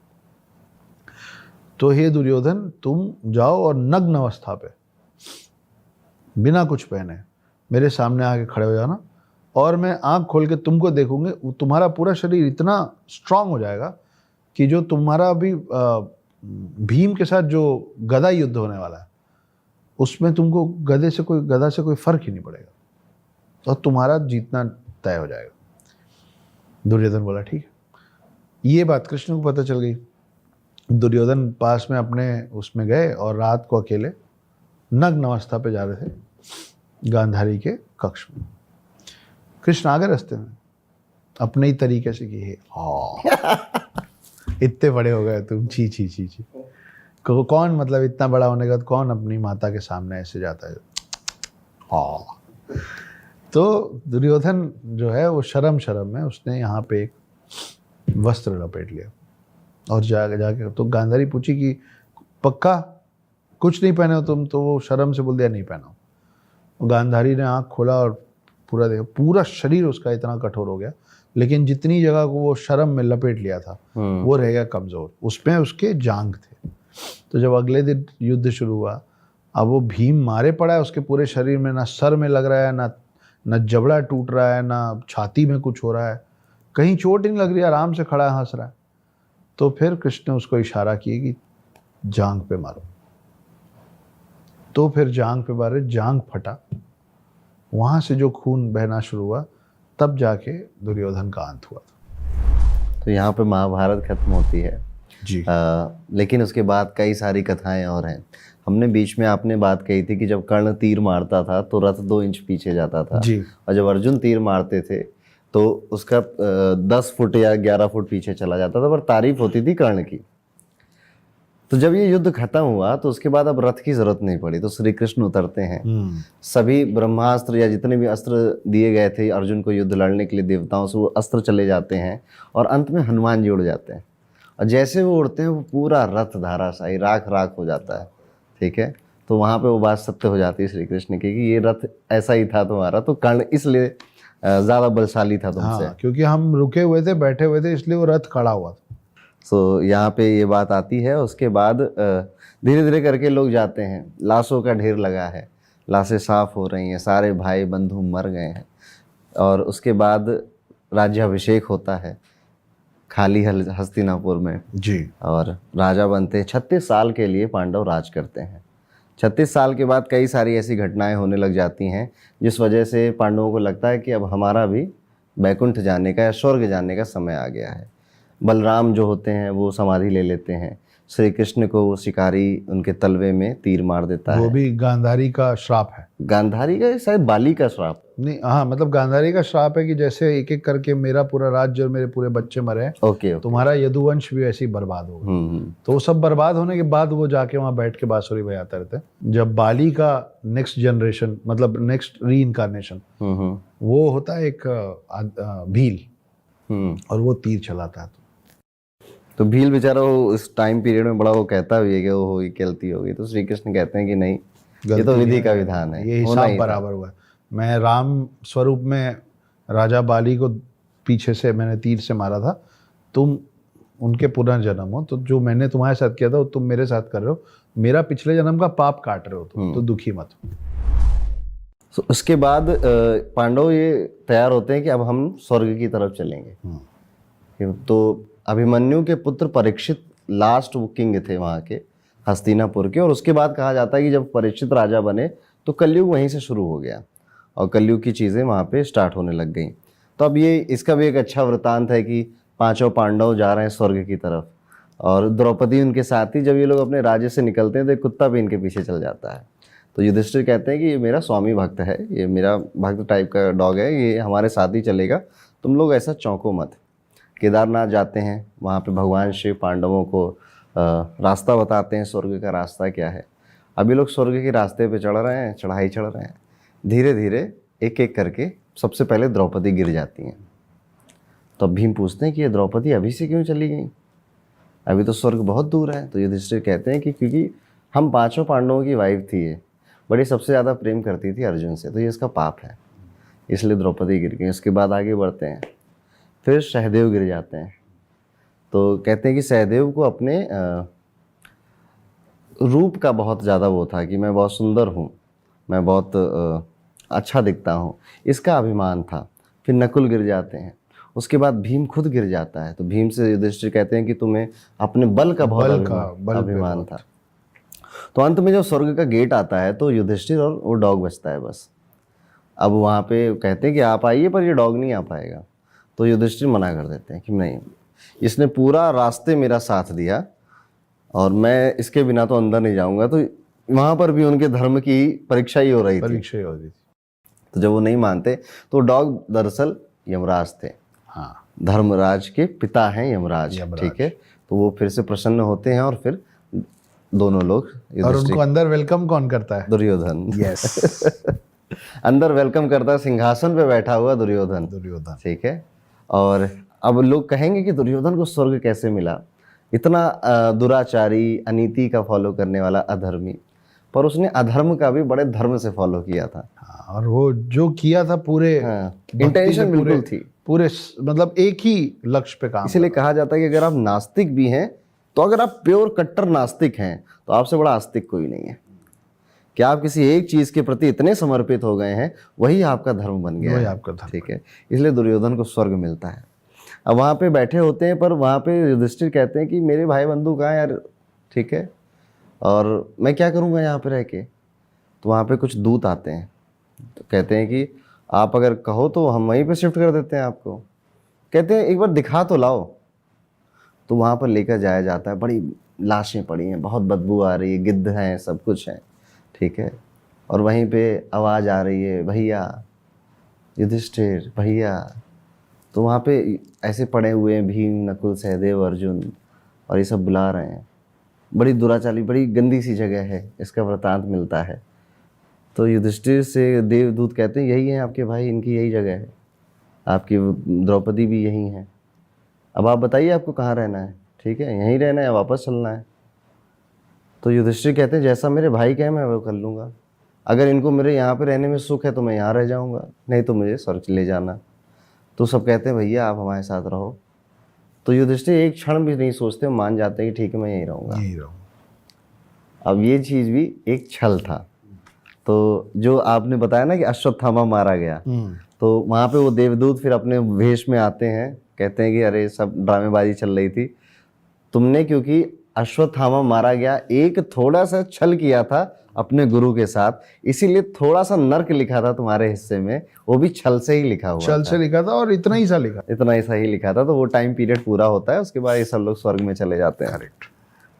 तो हे दुर्योधन, तुम जाओ और नग्न अवस्था पे बिना कुछ पहने मेरे सामने आके खड़े हो जाना, और मैं आंख खोल के तुमको देखूंगे, तुम्हारा पूरा शरीर इतना स्ट्रांग हो जाएगा कि जो तुम्हारा अभी भीम के साथ जो गदा युद्ध होने वाला है उसमें तुमको गदा से कोई फर्क ही नहीं पड़ेगा, और तुम्हारा जीतना तय हो जाएगा। दुर्योधन बोला ठीक है। ये बात कृष्ण को पता चल गई। दुर्योधन पास में अपने उसमें गए और रात को अकेले नग्न अवस्था पे जा रहे थे गांधारी के कक्ष में। कृष्ण आगे रास्ते में अपने ही तरीके से कि इतने बड़े हो गए तुम, छी छी छी छी, कौन, मतलब इतना बड़ा होने के बाद कौन अपनी माता के सामने ऐसे जाता है। तो दुर्योधन जो है वो शर्म में उसने यहाँ पे एक वस्त्र लपेट लिया और जाके तो गांधारी पूछी कि पक्का कुछ नहीं पहने हो तुम? तो वो शर्म से बोल दिया नहीं पहना हूँ। गांधारी ने आँख खोला और पूरा देखा, पूरा शरीर उसका इतना कठोर हो गया, लेकिन जितनी जगह को वो शर्म में लपेट लिया था वो रह गया कमजोर, उसमें उसके जांघ थे। तो जब अगले दिन युद्ध शुरू हुआ, अब वो भीम मारे पड़ा है, उसके पूरे शरीर में ना सर में लग रहा है, ना जबड़ा टूट रहा है, ना छाती में कुछ हो रहा है, कहीं चोट ही नहीं लग रही, आराम से खड़ा हंस रहा है। तो फिर कृष्ण ने उसको इशारा किया कि जांघ पे मारो। तो फिर जांघ पे मारे, जांघ फटा, वहां से जो खून बहना शुरू हुआ, तब जाके दुर्योधन का अंत हुआ था। तो यहाँ पे महाभारत खत्म होती है जी। लेकिन उसके बाद कई सारी कथाएं और हैं। हमने बीच में आपने बात कही थी कि जब कर्ण तीर मारता था तो रथ 2 इंच पीछे जाता था जी। और जब अर्जुन तीर मारते थे तो उसका 10 फुट या 11 फुट पीछे चला जाता था, पर तारीफ होती थी कर्ण की। तो जब ये युद्ध खत्म हुआ तो उसके बाद अब रथ की जरूरत नहीं पड़ी, तो श्री कृष्ण उतरते हैं, सभी ब्रह्मास्त्र या जितने भी अस्त्र दिए गए थे अर्जुन को युद्ध लड़ने के लिए देवताओं से, वो अस्त्र चले जाते हैं और अंत में हनुमान जी उड़ जाते हैं। और जैसे वो उड़ते हैं वो पूरा रथ धाराशाही राख हो जाता है, ठीक है। तो वहाँ पे वो बात सत्य हो जाती है श्री कृष्ण की कि ये रथ ऐसा ही था तुम्हारा, तो कर्ण इसलिए ज़्यादा बलशाली था तुमसे। हाँ, क्योंकि हम रुके हुए थे, बैठे हुए थे, इसलिए वो रथ खड़ा हुआ था। सो यहाँ पे ये बात आती है। उसके बाद धीरे धीरे करके लोग जाते हैं, लाशों का ढेर लगा है, लाशें साफ हो रही हैं, सारे भाई बंधु मर गए हैं। और उसके बाद राज्याभिषेक होता है खाली हस्तिनापुर में जी। और राजा बनते हैं। 36 साल के लिए पांडव राज करते हैं। 36 साल के बाद कई सारी ऐसी घटनाएं होने लग जाती हैं जिस वजह से पांडवों को लगता है कि अब हमारा भी बैकुंठ जाने का या स्वर्ग जाने का समय आ गया है। बलराम जो होते हैं वो समाधि ले लेते हैं, श्री कृष्ण को वो शिकारी उनके तलवे में तीर मार देता है। वो भी गांधारी का श्राप है। गांधारी का शायद बाली का श्राप नहीं, हाँ, मतलब गांधारी का श्राप है कि जैसे एक एक करके मेरा पूरा राज्य और मेरे पूरे बच्चे मरे, ओके। तुम्हारा यदुवंश भी ऐसे ही बर्बाद होगा। तो वो सब बर्बाद होने के बाद वो जाके वहाँ बैठ के बांसुरी बजाते रहते हैं। जब बाली का नेक्स्ट जनरेशन, मतलब नेक्स्ट री इनकारनेशन, वो होता है एक भील। और वो तीर चलाता है। तो भील बेचारा वो इस टाइम पीरियड में बड़ा वो कहता भी है कि वो ये गलती हो गई, तो श्री कृष्ण कहते हैं कि नहीं, ये तो विधि का विधान है, ये होना हिसाब ही था। बराबर हुआ। मैं राम स्वरूप में राजा बाली को पीछे से मैंने तीर से मारा था, तुम उनके पुनर्जन्म हो, तो जो मैंने तुम्हारे साथ किया था वो तुम मेरे साथ कर रहे हो, मेरा पिछले जन्म का पाप काट रहे हो तुम, तो दुखी मत हो। तो उसके बाद पांडव ये तैयार होते हैं कि अब हम स्वर्ग की तरफ चलेंगे। तो अभिमन्यु के पुत्र परीक्षित लास्ट वो किंग थे वहाँ के, हस्तिनापुर के, और उसके बाद कहा जाता है कि जब परीक्षित राजा बने तो कलयुग वहीं से शुरू हो गया और कलयुग की चीज़ें वहाँ पे स्टार्ट होने लग गई। तो अब ये इसका भी एक अच्छा वृतांत है कि पांचों पांडव जा रहे हैं स्वर्ग की तरफ और द्रौपदी उनके साथ ही। जब ये लोग अपने राज्य से निकलते हैं तो एक कुत्ता भी इनके पीछे चल जाता है। तो युधिष्ठिर कहते हैं कि ये मेरा स्वामी भक्त है, ये मेरा भक्त टाइप का डॉग है, ये हमारे साथ ही चलेगा, तुम लोग ऐसा चौंको मत। केदारनाथ जाते हैं, वहाँ पे भगवान शिव पांडवों को रास्ता बताते हैं, स्वर्ग का रास्ता क्या है। अभी लोग स्वर्ग के रास्ते पे चढ़ रहे हैं, चढ़ाई चढ़ रहे हैं, धीरे धीरे एक एक करके सबसे पहले द्रौपदी गिर जाती हैं। तो अब भीम पूछते हैं कि ये द्रौपदी अभी से क्यों चली गई, अभी तो स्वर्ग बहुत दूर है। तो युधिष्ठिर कहते हैं कि क्योंकि हम पांचों पांडवों की वाइफ थी ये, बड़ी सबसे ज़्यादा प्रेम करती थी अर्जुन से, तो ये इसका पाप है, इसलिए द्रौपदी गिर गई। उसके बाद आगे बढ़ते हैं, फिर सहदेव गिर जाते हैं। तो कहते हैं कि सहदेव को अपने रूप का बहुत ज़्यादा वो था कि मैं बहुत सुंदर हूँ, मैं बहुत अच्छा दिखता हूँ, इसका अभिमान था। फिर नकुल गिर जाते हैं, उसके बाद भीम खुद गिर जाता है। तो भीम से युधिष्ठिर कहते हैं कि तुम्हें अपने बल का बहुत अभिमान था। तो अंत में जब स्वर्ग का गेट आता है तो युधिष्ठिर और वो डॉग बचता है बस। अब वहाँ पे कहते हैं कि आप आइए, पर ये डॉग नहीं आ पाएगा। तो युधिष्ठिर मना कर देते हैं कि नहीं, इसने पूरा रास्ते मेरा साथ दिया और मैं इसके बिना तो अंदर नहीं जाऊंगा। तो वहाँ पर भी उनके धर्म की परीक्षा ही हो रही थी। तो जब वो नहीं मानते तो डॉग दरअसल यमराज थे। हाँ, धर्मराज के पिता हैं यमराज। ठीक है, तो वो फिर से प्रसन्न होते हैं और फिर दोनों लोग, और उनको अंदर वेलकम कौन करता है? दुर्योधन। यस अंदर वेलकम करता है सिंहासन पे बैठा हुआ दुर्योधन। ठीक है, और अब लोग कहेंगे कि दुर्योधन को स्वर्ग कैसे मिला, इतना दुराचारी, अनीति का फॉलो करने वाला, अधर्मी, पर उसने अधर्म का भी बड़े धर्म से फॉलो किया था। और वो जो किया था पूरे इंटेंशन बिल्कुल थी, पूरे मतलब एक ही लक्ष्य पे काम। इसीलिए कहा जाता है कि अगर आप नास्तिक भी हैं, तो अगर आप प्योर कट्टर नास्तिक हैं तो आपसे बड़ा आस्तिक कोई नहीं है। कि आप किसी एक चीज के प्रति इतने समर्पित हो गए हैं, वही आपका धर्म बन गया है, आपका धर्म। ठीक है, इसलिए दुर्योधन को स्वर्ग मिलता है। अब वहाँ पे बैठे होते हैं, पर वहाँ पे युधिष्ठिर कहते हैं कि मेरे भाई बंधु कहाँ हैं यार, ठीक है, और मैं क्या करूँगा यहाँ पे रह के। तो वहाँ पे कुछ दूत आते हैं, तो कहते हैं कि आप अगर कहो तो हम वहीं पे शिफ्ट कर देते हैं आपको। कहते हैं एक बार दिखा तो लाओ। तो वहाँ पर लेकर जाया जाता है, बड़ी लाशें पड़ी हैं, बहुत बदबू आ रही है, गिद्ध हैं, सब कुछ है, ठीक है, और वहीं पे आवाज़ आ रही है, भैया युधिष्ठिर भैया। तो वहाँ पे ऐसे पड़े हुए हैं भीम, नकुल, सहदेव, अर्जुन, और ये सब बुला रहे हैं। बड़ी दुराचारी, बड़ी गंदी सी जगह है, इसका वृतांत मिलता है। तो युधिष्ठिर से देवदूत कहते हैं यही है आपके भाई, इनकी यही जगह है, आपकी द्रौपदी भी यही है, अब आप बताइए आपको कहाँ रहना है, ठीक है, यहीं रहना है, वापस चलना है। तो युधिष्ठिर कहते हैं जैसा मेरे भाई कहे मैं वो कर लूँगा, अगर इनको मेरे यहाँ पे रहने में सुख है तो मैं यहाँ रह जाऊँगा, नहीं तो मुझे स्वर्ग ले जाना। तो सब कहते हैं भैया आप हमारे साथ रहो। तो युधिष्ठिर एक क्षण भी नहीं सोचते, मान जाते हैं कि ठीक है मैं यहीं रहूँगा। अब ये चीज़ भी एक छल था। तो जो आपने बताया ना कि अश्वत्थामा मारा गया, तो वहाँ पे वो देवदूत फिर अपने वेश में आते हैं, कहते हैं कि अरे सब ड्रामेबाजी चल रही थी तुमने, क्योंकि अश्वत्थामा मारा गया, एक थोड़ा सा छल किया था अपने गुरु के साथ, इसीलिए थोड़ा सा नर्क लिखा था तुम्हारे हिस्से में, वो भी छल से ही लिखा हुआ, छल से लिखा था, और इतना ही सा ही लिखा था। तो वो टाइम पीरियड पूरा होता है, उसके बाद ये सब लोग स्वर्ग में चले जाते हैं।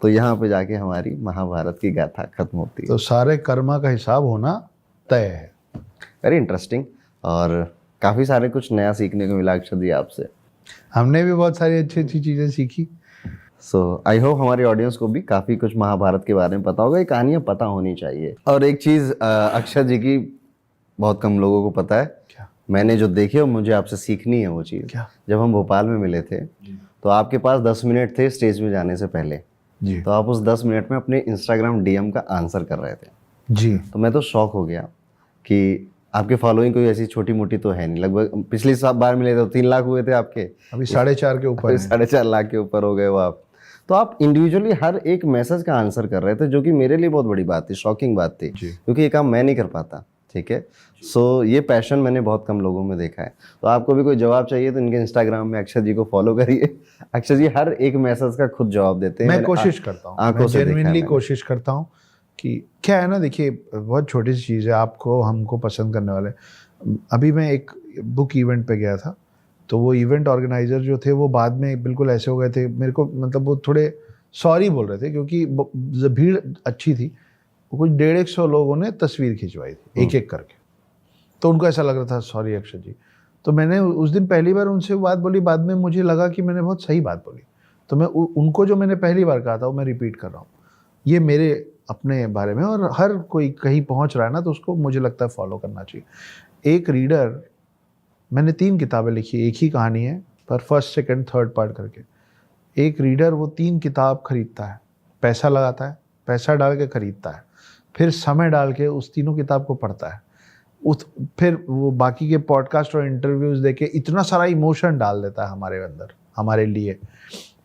तो यहाँ पे जाके हमारी महाभारत की गाथा खत्म होती है। तो सारे कर्मा का हिसाब होना तय है। वेरी इंटरेस्टिंग, और काफ़ी सारे कुछ नया सीखने को मिला अक्षर जी आपसे। हमने भी बहुत सारी अच्छी अच्छी चीज़ें सीखी। सो आई होप हमारे ऑडियंस को भी काफ़ी कुछ महाभारत के बारे में पता होगा, ये कहानियाँ पता होनी चाहिए। और एक चीज़ अक्षर जी की बहुत कम लोगों को पता है, क्या? मैंने जो देखी और मुझे आपसे सीखनी है वो चीज़। क्या? जब हम भोपाल में मिले थे तो आपके पास 10 मिनट थे स्टेज में जाने से पहले, जी तो आप उस 10 मिनट में अपने इंस्टाग्राम डीएम का आंसर कर रहे थे। जी। तो मैं तो शॉक हो गया कि आपके फॉलोइंग कोई ऐसी छोटी मोटी तो है नहीं। लगभग पिछली बार मिले तो 3 लाख हुए थे आपके, अभी 4.5 के ऊपर है। 4.5 लाख के ऊपर हो गए वो आप। तो आप इंडिविजुअली हर एक मैसेज का आंसर कर रहे थे, जो कि मेरे लिए बहुत बड़ी बात थी, शॉकिंग बात थी, जी। क्योंकि ये काम मैं नहीं कर पाता। ठीक है, सो ये पैशन मैंने बहुत कम लोगों में देखा है। तो आपको भी कोई जवाब चाहिए तो इनके इंस्टाग्राम में अक्षत जी को फॉलो करिए। अक्षत जी हर एक मैसेज का खुद जवाब देते हैं। मैं मैंने कोशिश करता हूँ, आंखों मैं से देखा है जेन्युइनली मैंने। कोशिश करता हूँ कि क्या है ना, देखिए बहुत छोटी सी चीज़ है, आपको हमको पसंद करने वाले। अभी मैं एक बुक इवेंट पे गया था, तो वो इवेंट ऑर्गेनाइजर जो थे वो बाद में बिल्कुल ऐसे हो गए थे मेरे को, मतलब वो थोड़े सॉरी बोल रहे थे क्योंकि भीड़ अच्छी थी। वो कुछ 150 लोगों ने तस्वीर खिंचवाई थी एक एक करके, तो उनको ऐसा लग रहा था सॉरी अक्षत जी। तो मैंने उस दिन पहली बार उनसे बात बोली, बाद में मुझे लगा कि मैंने बहुत सही बात बोली, तो मैं उनको जो मैंने पहली बार कहा था वो मैं रिपीट कर रहा हूँ। ये मेरे अपने बारे में, और हर कोई कहीं पहुँच रहा है ना तो उसको मुझे लगता है फॉलो करना चाहिए। एक रीडर, मैंने 3 किताबें लिखी, एक ही कहानी है पर फर्स्ट सेकंड थर्ड पार्ट करके। एक रीडर वो 3 किताब खरीदता है, पैसा लगाता है, पैसा डाल के खरीदता है, फिर समय डाल के उस तीनों किताब को पढ़ता है, फिर वो बाकी के पॉडकास्ट और इंटरव्यूज़ देके इतना सारा इमोशन डाल देता है हमारे अंदर हमारे लिए।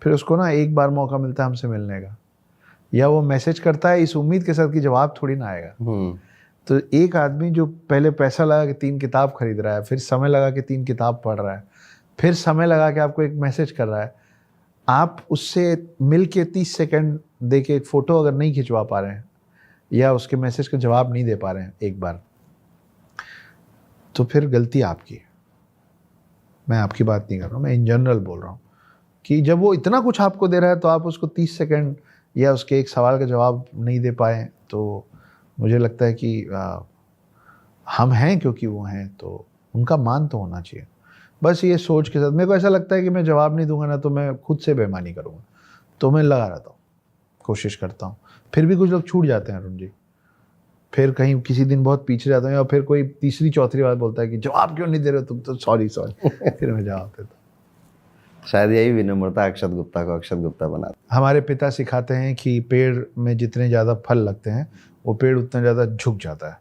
फिर उसको ना एक बार मौका मिलता है हमसे मिलने का, या वो मैसेज करता है इस उम्मीद के साथ कि जवाब थोड़ी ना आएगा। तो एक आदमी जो पहले पैसा लगा के 3 किताब खरीद रहा है, फिर समय लगा के 3 किताब पढ़ रहा है, फिर समय लगा के आपको एक मैसेज कर रहा है, आप उससे मिल के 30 सेकेंड दे के एक फ़ोटो अगर नहीं खिंचवा पा रहे हैं या उसके मैसेज का जवाब नहीं दे पा रहे हैं एक बार, तो फिर गलती आपकी है। मैं आपकी बात नहीं कर रहा हूँ, मैं इन जनरल बोल रहा हूँ कि जब वो इतना कुछ आपको दे रहा है तो आप उसको 30 सेकेंड या उसके एक सवाल का जवाब नहीं दे पाए, तो मुझे लगता है कि हम हैं क्योंकि वो हैं, तो उनका मान तो होना चाहिए। बस ये सोच के साथ मेरे को ऐसा लगता है कि मैं जवाब नहीं दूंगा ना तो मैं खुद से बेईमानी करूँगा, तो मैं लगा रहता हूँ, कोशिश करता हूँ। फिर भी कुछ लोग छूट जाते हैं अरुण जी, फिर कहीं किसी दिन बहुत पीछे जाता हूँ, या फिर कोई तीसरी चौथी बार बोलता है कि जवाब क्यों नहीं दे रहे हो तुम, तो सॉरी फिर मैं जवाब देता हूँ। शायद यही विनम्रता अक्षत गुप्ता को अक्षत गुप्ता बनाता। हमारे पिता सिखाते हैं कि पेड़ में जितने ज़्यादा फल लगते हैं वो पेड़ उतना ज़्यादा झुक जाता है।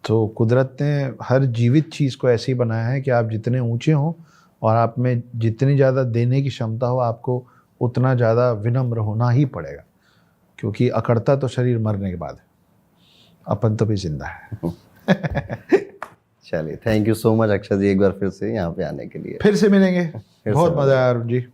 तो कुदरत ने हर जीवित चीज़ को ऐसे ही बनाया है कि आप जितने ऊंचे हों और आप में जितनी ज़्यादा देने की क्षमता हो, आपको उतना ज़्यादा विनम्र होना ही पड़ेगा, क्योंकि अकड़ता तो शरीर मरने के बाद है, अपन तो भी जिंदा है। चलिए, थैंक यू सो मच अक्षत जी एक बार फिर से यहाँ पे आने के लिए। फिर से मिलेंगे, से बहुत मज़ा आया अरुण जी।